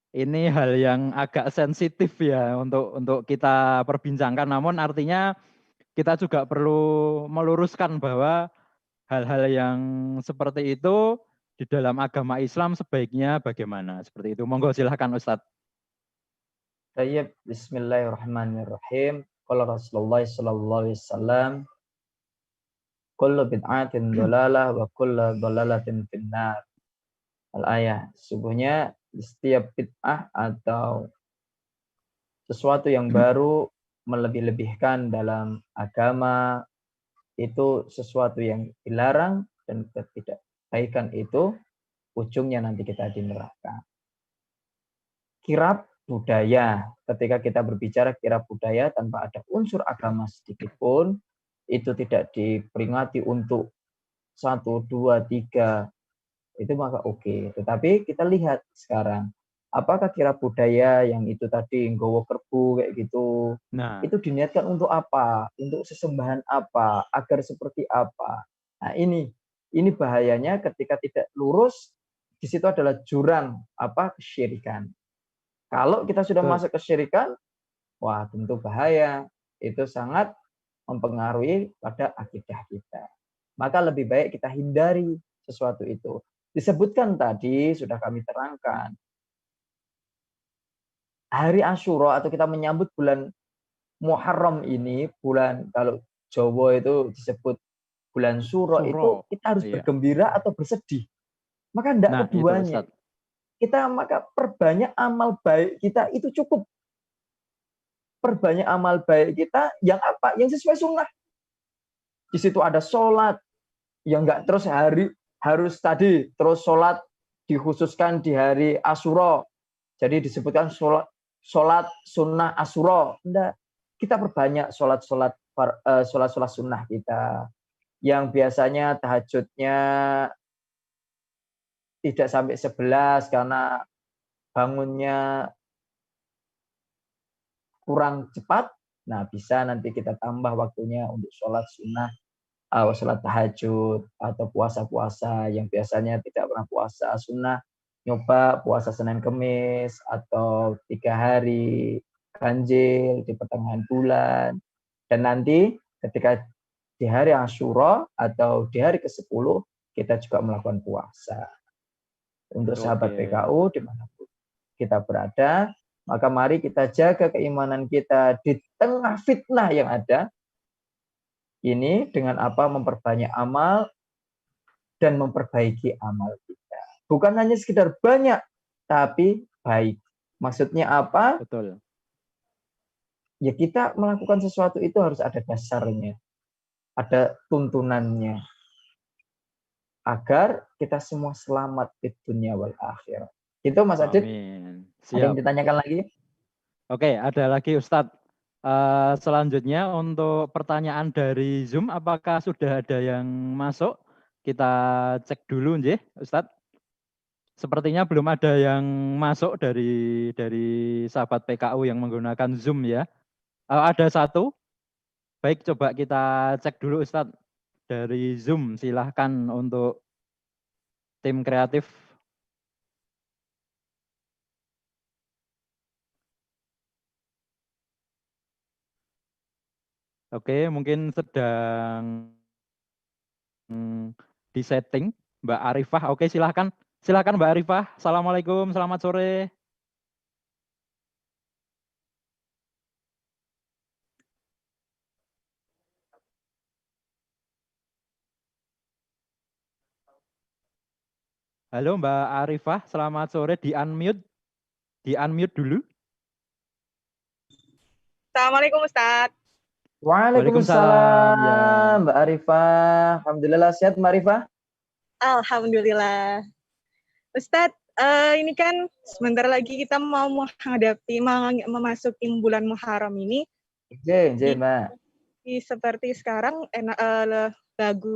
ini hal yang agak sensitif ya untuk kita perbincangkan, namun artinya kita juga perlu meluruskan bahwa hal-hal yang seperti itu di dalam agama Islam sebaiknya bagaimana, seperti itu. Monggo silahkan Ustadz. Tayyib, bismillahirrahmanirrahim. Qala Rasulullah sallallahu alaihi wasallam, kullu bid'atin dhalalah wa kullu dhalalatin finnar. Al-ayah, sesungguhnya setiap bid'ah atau sesuatu yang baru melebih-lebihkan dalam agama itu sesuatu yang dilarang, dan ketidakbaikan itu ujungnya nanti kita di neraka. Kirap budaya, ketika kita berbicara kirap budaya tanpa ada unsur agama sedikit pun, itu tidak diperingati untuk 1, 2, 3, itu maka oke. Tetapi kita lihat sekarang, apakah kirap budaya yang itu tadi nggowo kerbu kayak gitu, Nah, itu diniatkan untuk apa? Untuk sesembahan apa? Agar seperti apa? Nah, ini bahayanya ketika tidak lurus, di situ adalah jurang kesyirikan. Kalau kita sudah masuk kesyirikan, wah tentu bahaya. Itu sangat mempengaruhi pada akidah kita. Maka lebih baik kita hindari sesuatu itu. Disebutkan tadi, sudah kami terangkan, hari Asyura atau kita menyambut bulan Muharram ini, bulan kalau Jawa itu disebut bulan Suro, itu kita harus bergembira atau bersedih. Maka tidak Nah, itu keduanya. Ustadz. Kita maka perbanyak amal baik kita itu cukup. Perbanyak amal baik kita yang apa? Yang sesuai sunnah. Di situ ada sholat, yang enggak terus harus tadi terus sholat dikhususkan di hari Asyura. Jadi disebutkan sholat sunnah Asyura. Enggak. Kita perbanyak sholat sunnah kita. Yang biasanya tahajudnya tidak sampai 11 karena bangunnya kurang cepat. Nah, bisa nanti kita tambah waktunya untuk sholat sunnah, sholat tahajud, atau puasa-puasa yang biasanya tidak pernah puasa sunnah, nyoba puasa Senin Kemis, atau 3 hari ganjil di pertengahan bulan. Dan nanti ketika di hari Asyura atau di hari ke-10, kita juga melakukan puasa. Untuk sahabat PKU, dimanapun kita berada, maka mari kita jaga keimanan kita di tengah fitnah yang ada. Ini dengan apa? Memperbanyak amal dan memperbaiki amal kita. Bukan hanya sekedar banyak, tapi baik. Maksudnya apa? Betul. Ya kita melakukan sesuatu itu harus ada dasarnya, ada tuntunannya, agar kita semua selamat di dunia wal akhirah. Itu Mas Adit. Amin. Ada yang ditanyakan lagi? Oke, ada lagi Ustadz. Selanjutnya untuk pertanyaan dari Zoom, apakah sudah ada yang masuk? Kita cek dulu, nggih, Ustadz. Sepertinya belum ada yang masuk dari sahabat PKU yang menggunakan Zoom ya. Ada satu. Baik, coba kita cek dulu Ustadz dari Zoom. Silahkan untuk tim kreatif. Oke, mungkin sedang di setting Mbak Arifah. Oke, silahkan Mbak Arifah. Assalamualaikum, selamat sore. Halo Mbak Arifah, selamat sore. Di unmute dulu. Assalamualaikum Ustadz. Waalaikumsalam ya. Mbak Arifah. Alhamdulillah sehat Mbak Arifah. Alhamdulillah. Ustadz, ini kan sebentar lagi kita mau memasuki bulan Muharram ini. Oke, Mbak. Seperti sekarang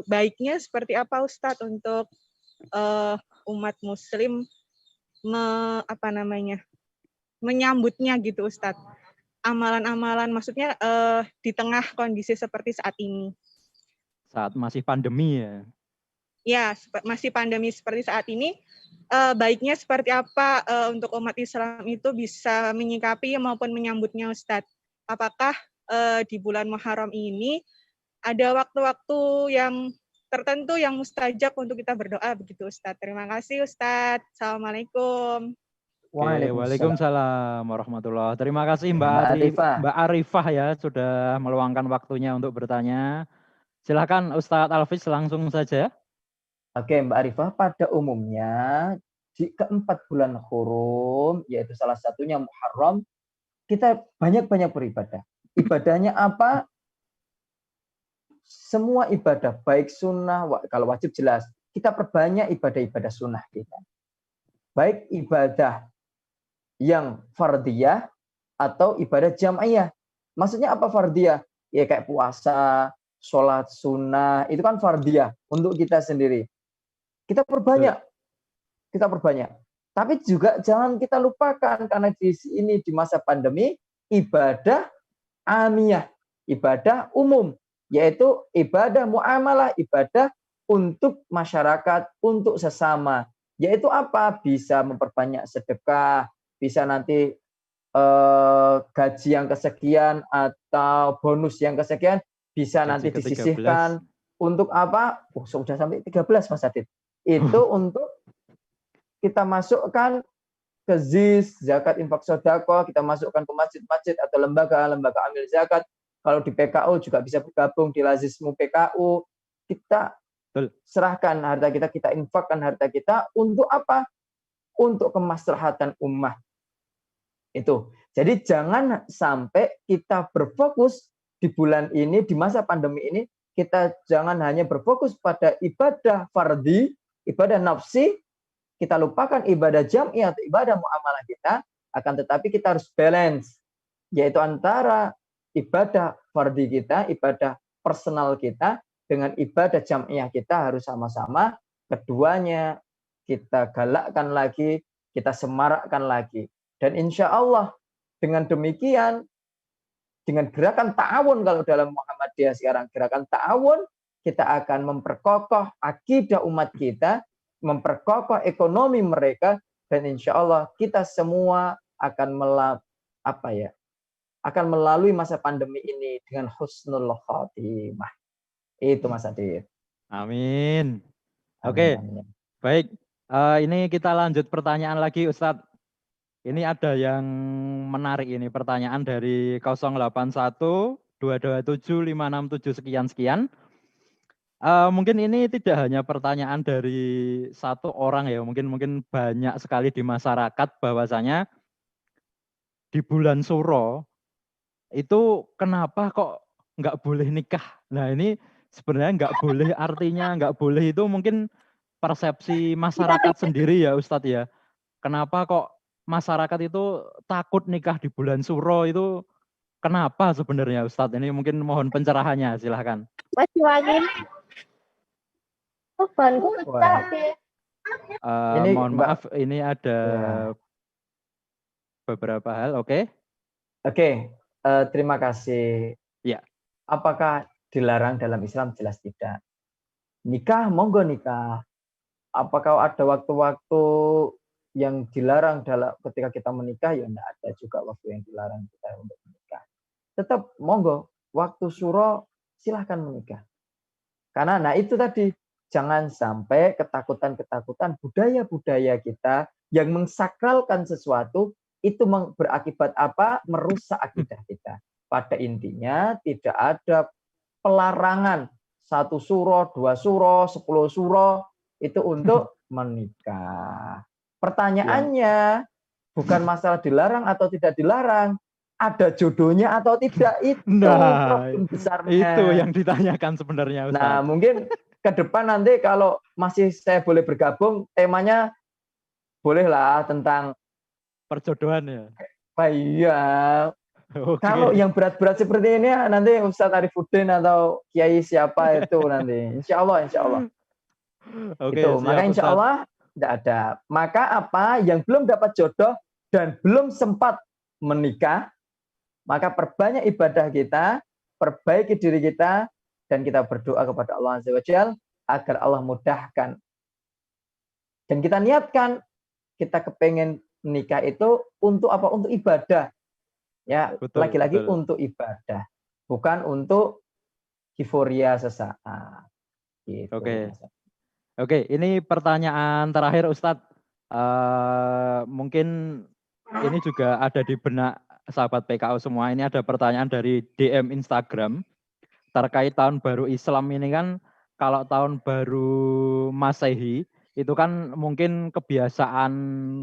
baiknya seperti apa Ustadz untuk umat Muslim menyambutnya gitu Ustadz. Amalan-amalan maksudnya di tengah kondisi seperti saat ini. Saat masih pandemi ya? Ya, masih pandemi seperti saat ini, baiknya seperti apa untuk umat Islam itu bisa menyikapi maupun menyambutnya Ustadz? Apakah di bulan Muharram ini ada waktu-waktu yang tertentu yang mustajab untuk kita berdoa begitu Ustadz? Terima kasih Ustadz. Assalamualaikum. Waalaikumsalam warahmatullahi. Terima kasih Mbak Arifah ya sudah meluangkan waktunya untuk bertanya. Silakan Ustadz Alfiz langsung saja. Oke Mbak Arifah, pada umumnya di keempat bulan Hurum, yaitu salah satunya Muharram, kita banyak-banyak beribadah. Ibadahnya apa? Semua ibadah, baik sunnah, kalau wajib jelas. Kita perbanyak ibadah-ibadah sunnah kita. Baik ibadah yang fardiyah atau ibadah jam'iyah. Maksudnya apa fardiyah? Ya kayak puasa, sholat sunnah, itu kan fardiyah untuk kita sendiri. Kita perbanyak. Tapi juga jangan kita lupakan, karena di sini di masa pandemi, ibadah amiyah, ibadah umum, yaitu ibadah muamalah, ibadah untuk masyarakat, untuk sesama. Yaitu apa? Bisa memperbanyak sedekah, bisa nanti gaji yang kesekian atau bonus yang kesekian bisa gaji nanti disisihkan untuk apa? Sudah sampai 13 Mas Adit. Itu untuk kita masukkan ke ZIS, zakat infak sedekah, kita masukkan ke masjid-masjid atau lembaga amil zakat. Kalau di PKU juga bisa bergabung di Lazismu PKU. Kita Betul. serahkan harta kita, kita infakkan harta kita untuk apa? Untuk kemaslahatan ummah. Itu. Jadi jangan sampai kita berfokus di bulan ini, di masa pandemi ini, kita jangan hanya berfokus pada ibadah fardhi, ibadah nafsi, kita lupakan ibadah jam'i atau ibadah muamalah kita, akan tetapi kita harus balance, yaitu antara ibadah fardhi kita, ibadah personal kita, dengan ibadah jam'iyah kita harus sama-sama, keduanya kita galakkan lagi, kita semarakkan lagi. Dan insya Allah dengan demikian, dengan gerakan ta'awun, kalau dalam Muhammadiyah sekarang gerakan ta'awun, kita akan memperkokoh akidah umat kita, memperkokoh ekonomi mereka, dan insya Allah kita semua akan akan melalui masa pandemi ini dengan husnul khotimah. Itu Mas Adit. Amin. Oke, baik. Ini kita lanjut pertanyaan lagi Ustadz. Ini ada yang menarik ini, pertanyaan dari 081 227 567 sekian. Mungkin ini tidak hanya pertanyaan dari satu orang ya, mungkin banyak sekali di masyarakat bahwasanya di bulan Suro itu kenapa kok nggak boleh nikah? Nah ini sebenarnya nggak boleh, artinya nggak boleh itu mungkin persepsi masyarakat sendiri ya Ustadz ya. Kenapa kok masyarakat itu takut nikah di bulan Suro itu kenapa sebenarnya Ustadz? Ini mungkin mohon pencerahannya, silahkan. Masih angin. Mohon maaf, ini ada beberapa hal, oke? Oke, terima kasih. Ya. Apakah dilarang dalam Islam? Jelas tidak. Nikah, monggo nikah. Apakah ada waktu-waktu yang dilarang ketika kita menikah? Ya enggak ada juga waktu yang dilarang kita untuk menikah. Tetap monggo, waktu Suro silahkan menikah. Karena itu tadi, jangan sampai ketakutan-ketakutan budaya-budaya kita yang mengsakralkan sesuatu itu berakibat apa? Merusak akidah kita. Pada intinya tidak ada pelarangan 1 Suro, 2 Suro, 10 Suro itu untuk menikah. Pertanyaannya bukan masalah dilarang atau tidak dilarang, ada jodohnya atau tidak, itu problem besarnya. Itu yang ditanyakan sebenarnya Ustaz. Nah, mungkin ke depan nanti kalau masih saya boleh bergabung, temanya bolehlah tentang perjodohan ya. Iya. Okay. Kalau yang berat-berat seperti ini nanti Ustadz Arifuddin atau Kiai siapa itu nanti. Insya Allah. Okay, itu. Maka insya Allah tidak ada. Maka apa yang belum dapat jodoh dan belum sempat menikah, maka perbanyak ibadah kita, perbaiki diri kita, dan kita berdoa kepada Allah Azza wa Jalla agar Allah mudahkan. Dan kita niatkan, kita kepengen menikah itu untuk apa? Untuk ibadah. Ya, lagi-lagi untuk ibadah, bukan untuk euforia sesaat. Gitu. Oke, ini pertanyaan terakhir Ustadz. Mungkin ini juga ada di benak sahabat PKO semua. Ini ada pertanyaan dari DM Instagram terkait tahun baru Islam ini kan. Kalau tahun baru Masehi itu kan mungkin kebiasaan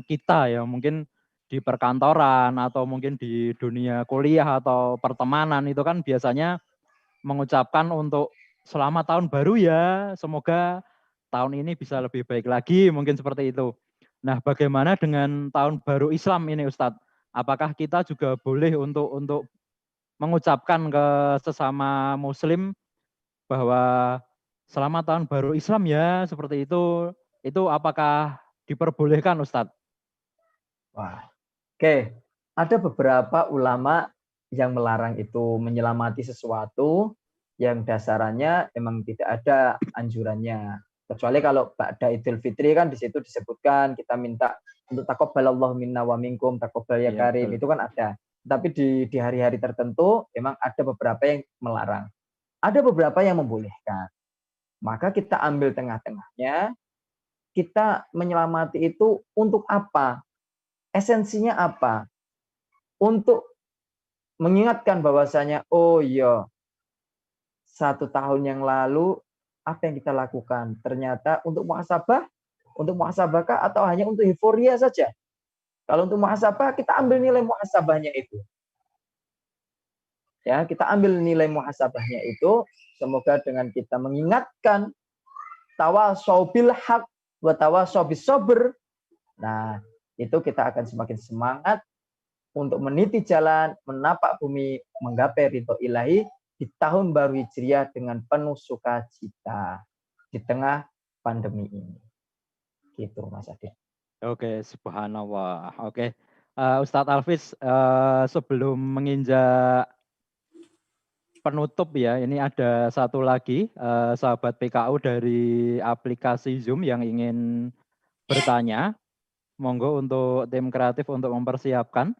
kita ya, mungkin di perkantoran atau mungkin di dunia kuliah atau pertemanan itu kan biasanya mengucapkan untuk selamat tahun baru ya, semoga tahun ini bisa lebih baik lagi, mungkin seperti itu. Nah, bagaimana dengan tahun baru Islam ini Ustadz? Apakah kita juga boleh untuk mengucapkan ke sesama muslim bahwa selamat tahun baru Islam ya, seperti itu apakah diperbolehkan Ustadz? Wah. Oke, ada beberapa ulama yang melarang itu, menyelamati sesuatu yang dasarannya emang tidak ada anjurannya. Kecuali kalau ba'da Idul Fitri kan di situ disebutkan kita minta untuk taqabbalallahu minna wa minkum, taqabbal ya karim, itu kan ada. Tapi di hari-hari tertentu emang ada beberapa yang melarang. Ada beberapa yang membolehkan. Maka kita ambil tengah-tengahnya, kita menyelamati itu untuk apa? Esensinya apa? Untuk mengingatkan bahwasanya, oh iya, 1 tahun yang lalu apa yang kita lakukan. Ternyata untuk muhasabah atau hanya untuk euforia saja. Kalau untuk muhasabah, kita ambil nilai muhasabahnya itu. Ya, kita ambil nilai muhasabahnya itu, semoga dengan kita mengingatkan tawasau bil haq wa tawasau bis sabr. Nah, itu kita akan semakin semangat untuk meniti jalan, menapak bumi, menggapai ridho ilahi di tahun baru Hijriah dengan penuh sukacita di tengah pandemi ini. Gitu, Mas Adit. Oke, subhanallah. Oke, Ustadz Alvis, sebelum menginjak penutup ya, ini ada satu lagi sahabat PKU dari aplikasi Zoom yang ingin bertanya. Monggo untuk tim kreatif untuk mempersiapkan.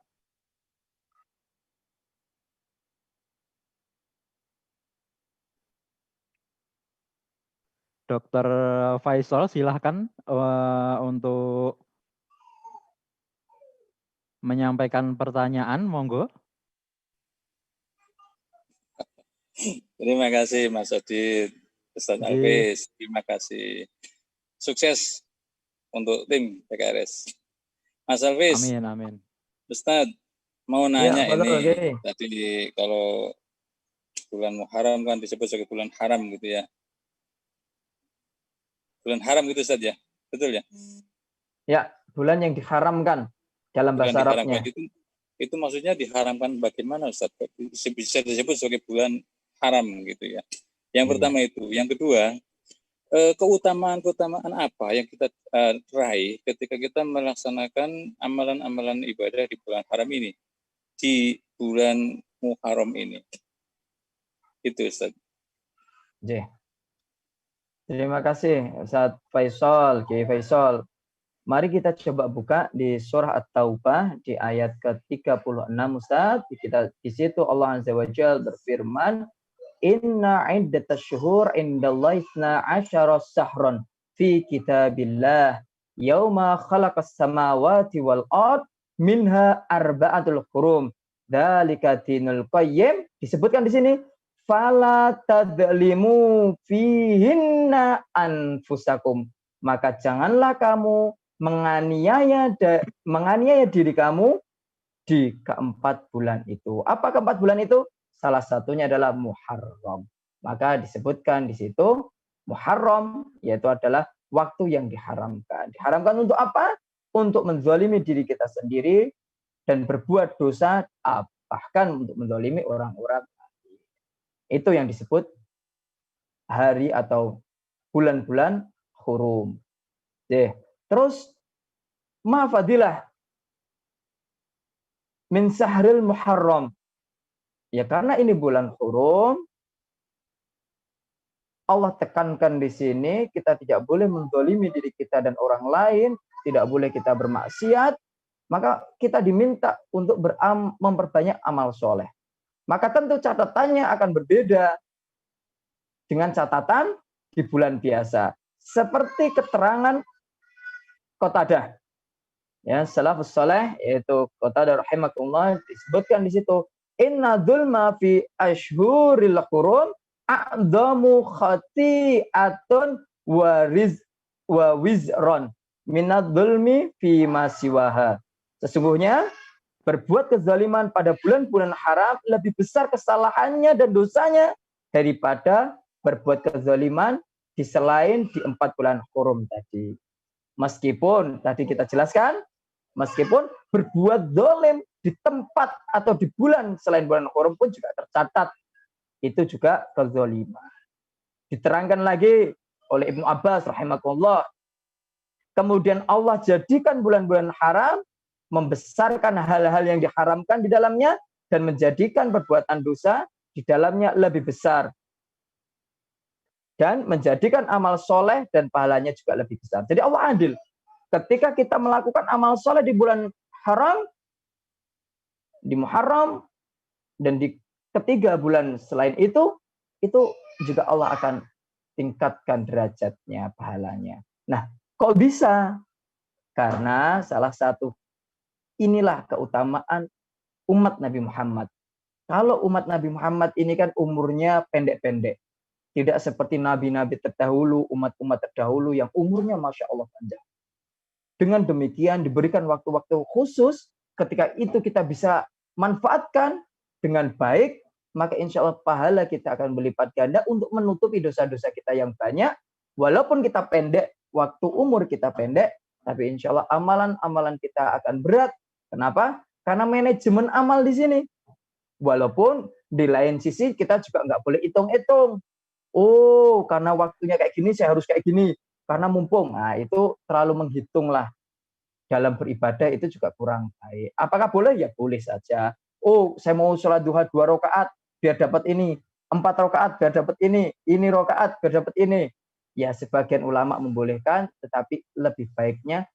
Dr. Faisal, silahkan untuk menyampaikan pertanyaan, monggo. Terima kasih Mas Adit, Ustadz Alvis, terima kasih. Sukses untuk tim PKRS. Mas Alvis, Amin, amin. Ustadz, mau nanya Ya, ini, okay. tadi kalau bulan Muharram kan disebut sebagai bulan haram gitu ya. Bulan haram gitu Ustadz ya, betul ya? Ya, bulan yang diharamkan dalam bahasa Arabnya. Itu maksudnya diharamkan bagaimana Ustadz? Bisa disebut sebagai bulan haram gitu ya. Yang pertama itu. Yang kedua, keutamaan apa yang kita raih ketika kita melaksanakan amalan-amalan ibadah di bulan haram ini, di bulan Muharram ini. Itu Ustaz. Terima kasih Ustaz Faisal, Kiai Faisal. Mari kita coba buka di surah At-Taubah di ayat ke-36 Ustaz. Di situ Allah Azza wa Jalla berfirman, Inna iddatash syuhur indallahi 12 syahran fi kitabillah yauma khalaqas samawati wal ard minha arba'atul hurum dzalika dinul qayyim. Disebutkan di sini fala tadzlimu fihinna anfusakum, maka janganlah kamu menganiaya diri kamu di keempat bulan itu. Apa keempat bulan itu? Salah satunya adalah Muharram. Maka disebutkan di situ Muharram, yaitu adalah waktu yang diharamkan. Diharamkan untuk apa? Untuk menzalimi diri kita sendiri dan berbuat dosa, bahkan untuk menzalimi orang-orang. Itu yang disebut hari atau bulan-bulan hurum. Terus ma fadilah min sahril Muharram. Ya karena ini bulan hurum, Allah tekankan di sini kita tidak boleh menzalimi diri kita dan orang lain, tidak boleh kita bermaksiat, maka kita diminta untuk memperbanyak amal soleh. Maka tentu catatannya akan berbeda dengan catatan di bulan biasa. Seperti keterangan Qatadah. Ya, salafus saleh yaitu Qatadah rahimahullah disebutkan di situ, inna dzulma fi ashhuril hurum a'dhamu khati'atun wa wizron minadz dzulmi fi ma siwaha. Sesungguhnya berbuat kezaliman pada bulan-bulan haram lebih besar kesalahannya dan dosanya daripada berbuat kezaliman di selain di 4 bulan hurum tadi. Meskipun tadi kita jelaskan, meskipun berbuat zalim di tempat atau di bulan selain bulan hurum pun juga tercatat. Itu juga kezaliman. Diterangkan lagi oleh Ibnu Abbas rahimahullah. Kemudian Allah jadikan bulan-bulan haram membesarkan hal-hal yang diharamkan di dalamnya dan menjadikan perbuatan dosa di dalamnya lebih besar. Dan menjadikan amal soleh dan pahalanya juga lebih besar. Jadi Allah adil. Ketika kita melakukan amal soleh di bulan haram, di Muharram, dan di ketiga bulan selain itu juga Allah akan tingkatkan derajatnya, pahalanya. Nah, kok bisa? Karena salah satu inilah keutamaan umat Nabi Muhammad. Kalau umat Nabi Muhammad ini kan umurnya pendek-pendek. Tidak seperti nabi-nabi terdahulu, umat-umat terdahulu yang umurnya Masya Allah panjang. Dengan demikian diberikan waktu-waktu khusus, ketika itu kita bisa manfaatkan dengan baik, maka insya Allah pahala kita akan berlipat ganda untuk menutupi dosa-dosa kita yang banyak. Walaupun kita pendek, waktu umur kita pendek, tapi insya Allah amalan-amalan kita akan berat. Kenapa? Karena manajemen amal di sini. Walaupun di lain sisi kita juga nggak boleh hitung-hitung. Oh, karena waktunya kayak gini, saya harus kayak gini. Karena mumpung. Nah, itu terlalu menghitung lah. Dalam beribadah itu juga kurang baik. Apakah boleh? Ya boleh saja. Oh, saya mau sholat duha 2 rakaat, biar dapat ini. 4 rakaat, biar dapat ini. Ini rakaat, biar dapat ini. Ya, sebagian ulama membolehkan, tetapi lebih baiknya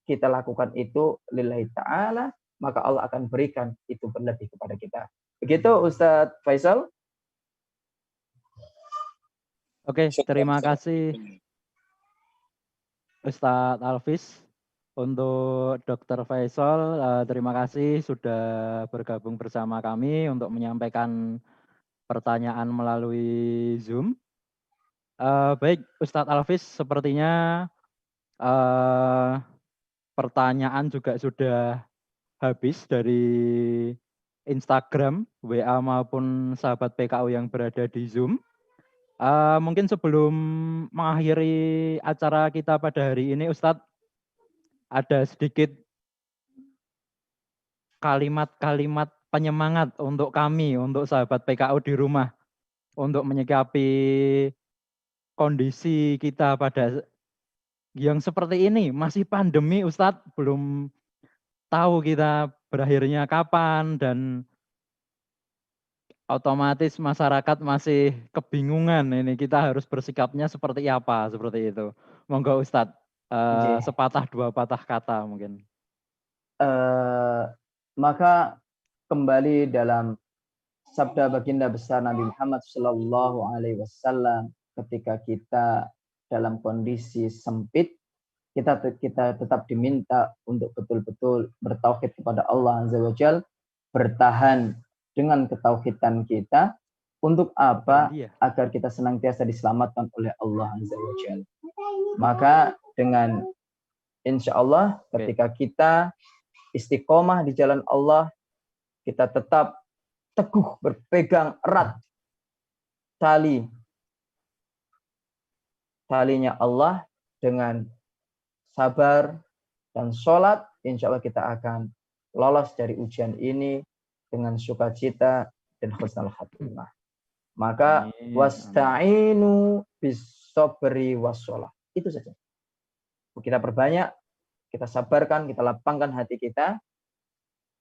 kita lakukan itu lillahi ta'ala, maka Allah akan berikan itu berlebih kepada kita. Begitu Ustadz Faisal. Oke, terima kasih Ustadz Alvis. Untuk Dr. Faisal, terima kasih sudah bergabung bersama kami untuk menyampaikan pertanyaan melalui Zoom. Baik, Ustadz Alvis, sepertinya pertanyaan juga sudah habis dari Instagram, WA maupun sahabat PKU yang berada di Zoom. Mungkin sebelum mengakhiri acara kita pada hari ini, Ustadz, ada sedikit kalimat-kalimat penyemangat untuk kami, untuk sahabat PKU di rumah, untuk menyikapi kondisi kita pada yang seperti ini. Masih pandemi, Ustadz, belum tahu kita berakhirnya kapan, dan otomatis masyarakat masih kebingungan ini kita harus bersikapnya seperti apa, seperti itu. Monggo Ustadz, sepatah dua patah kata mungkin. Maka kembali dalam sabda baginda besar Nabi Muhammad Shallallahu Alaihi Wasallam, ketika kita dalam kondisi sempit, kita tetap diminta untuk betul-betul bertauhid kepada Allah Azza wa Jalla, bertahan dengan ketauhidan kita. Untuk apa? Agar kita senantiasa diselamatkan oleh Allah Azza wa Jalla. Maka dengan insya Allah ketika kita istiqomah di jalan Allah, kita tetap teguh berpegang erat talinya Allah dengan sabar dan sholat, insya Allah kita akan lolos dari ujian ini dengan sukacita dan husnul khatimah. Maka wasta'inu bis-sabri was-shalah. Itu saja. Kita perbanyak, kita sabarkan, kita lapangkan hati kita.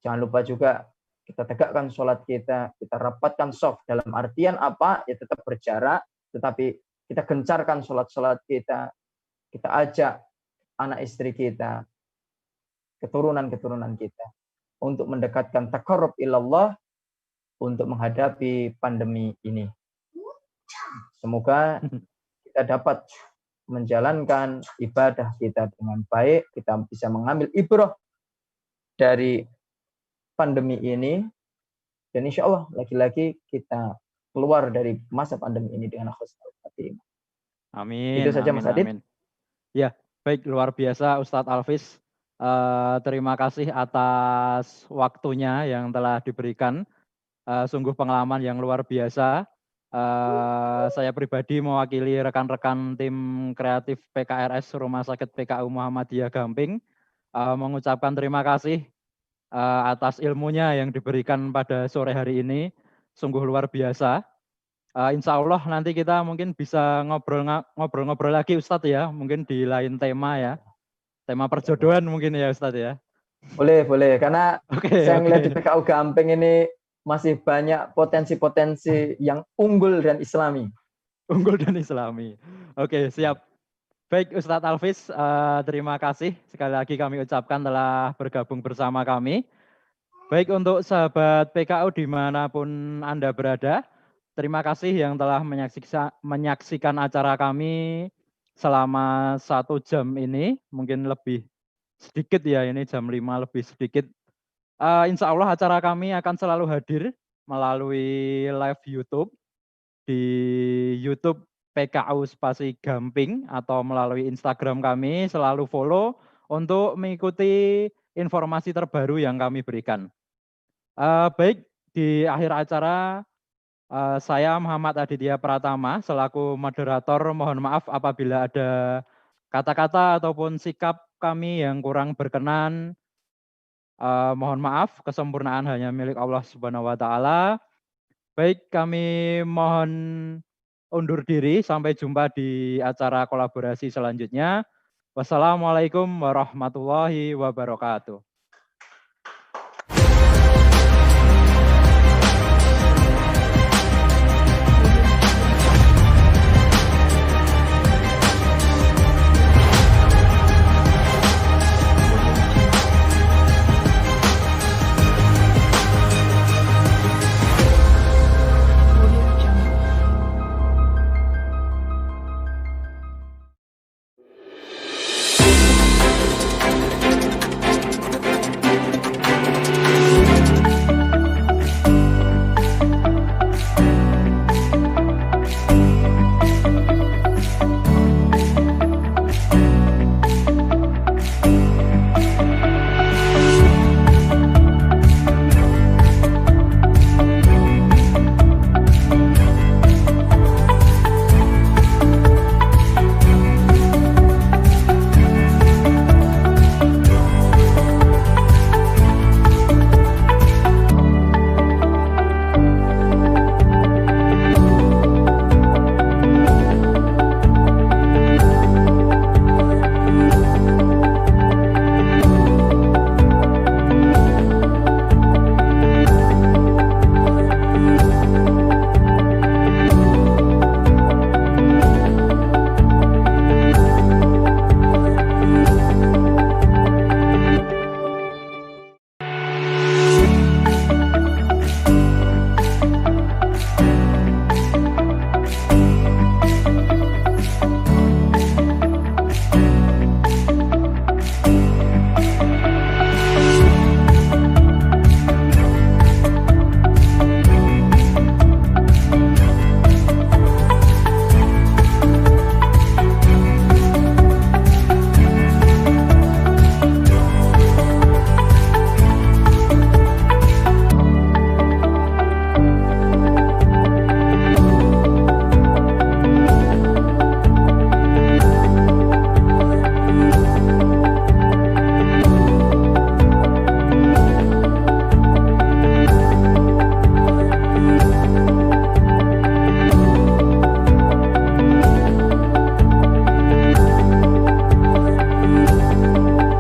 Jangan lupa juga kita tegakkan sholat kita rapatkan shaf. Dalam artian apa? Ya tetap berjarak, tetapi kita gencarkan sholat-sholat kita ajak anak istri kita, keturunan-keturunan kita, untuk mendekatkan taqarrub ilallah, untuk menghadapi pandemi ini. Semoga kita dapat menjalankan ibadah kita dengan baik, kita bisa mengambil ibrah dari pandemi ini, dan insya Allah lagi-lagi kita keluar dari masa pandemi ini dengan husnul khatimah. Amin. Itu saja Mas Adit. Amin. Ya, baik, luar biasa Ustadz Alvis. Terima kasih atas waktunya yang telah diberikan. Sungguh pengalaman yang luar biasa. Saya pribadi mewakili rekan-rekan tim kreatif PKRS Rumah Sakit PKU Muhammadiyah Gamping mengucapkan terima kasih atas ilmunya yang diberikan pada sore hari ini. Sungguh luar biasa. Insya Allah nanti kita mungkin bisa ngobrol-ngobrol lagi Ustadz ya, mungkin di lain tema ya. Tema perjodohan mungkin ya Ustadz ya. Boleh, karena saya melihat di PKU Gamping ini masih banyak potensi-potensi yang unggul dan islami. Oke, siap. Baik Ustadz Alvis, terima kasih sekali lagi kami ucapkan telah bergabung bersama kami. Baik untuk sahabat PKU dimanapun Anda berada, terima kasih yang telah menyaksikan acara kami selama 1 jam ini, mungkin lebih sedikit ya, ini jam 5 lebih sedikit. Insya Allah acara kami akan selalu hadir melalui live YouTube. di YouTube PKU Spasi Gamping atau melalui Instagram kami, selalu follow untuk mengikuti informasi terbaru yang kami berikan. Baik, di akhir acara saya Muhammad Aditya Pratama selaku moderator, mohon maaf apabila ada kata-kata ataupun sikap kami yang kurang berkenan. Mohon maaf, kesempurnaan hanya milik Allah Subhanahu wa taala. Baik, kami mohon undur diri, sampai jumpa di acara kolaborasi selanjutnya. Wassalamualaikum warahmatullahi wabarakatuh.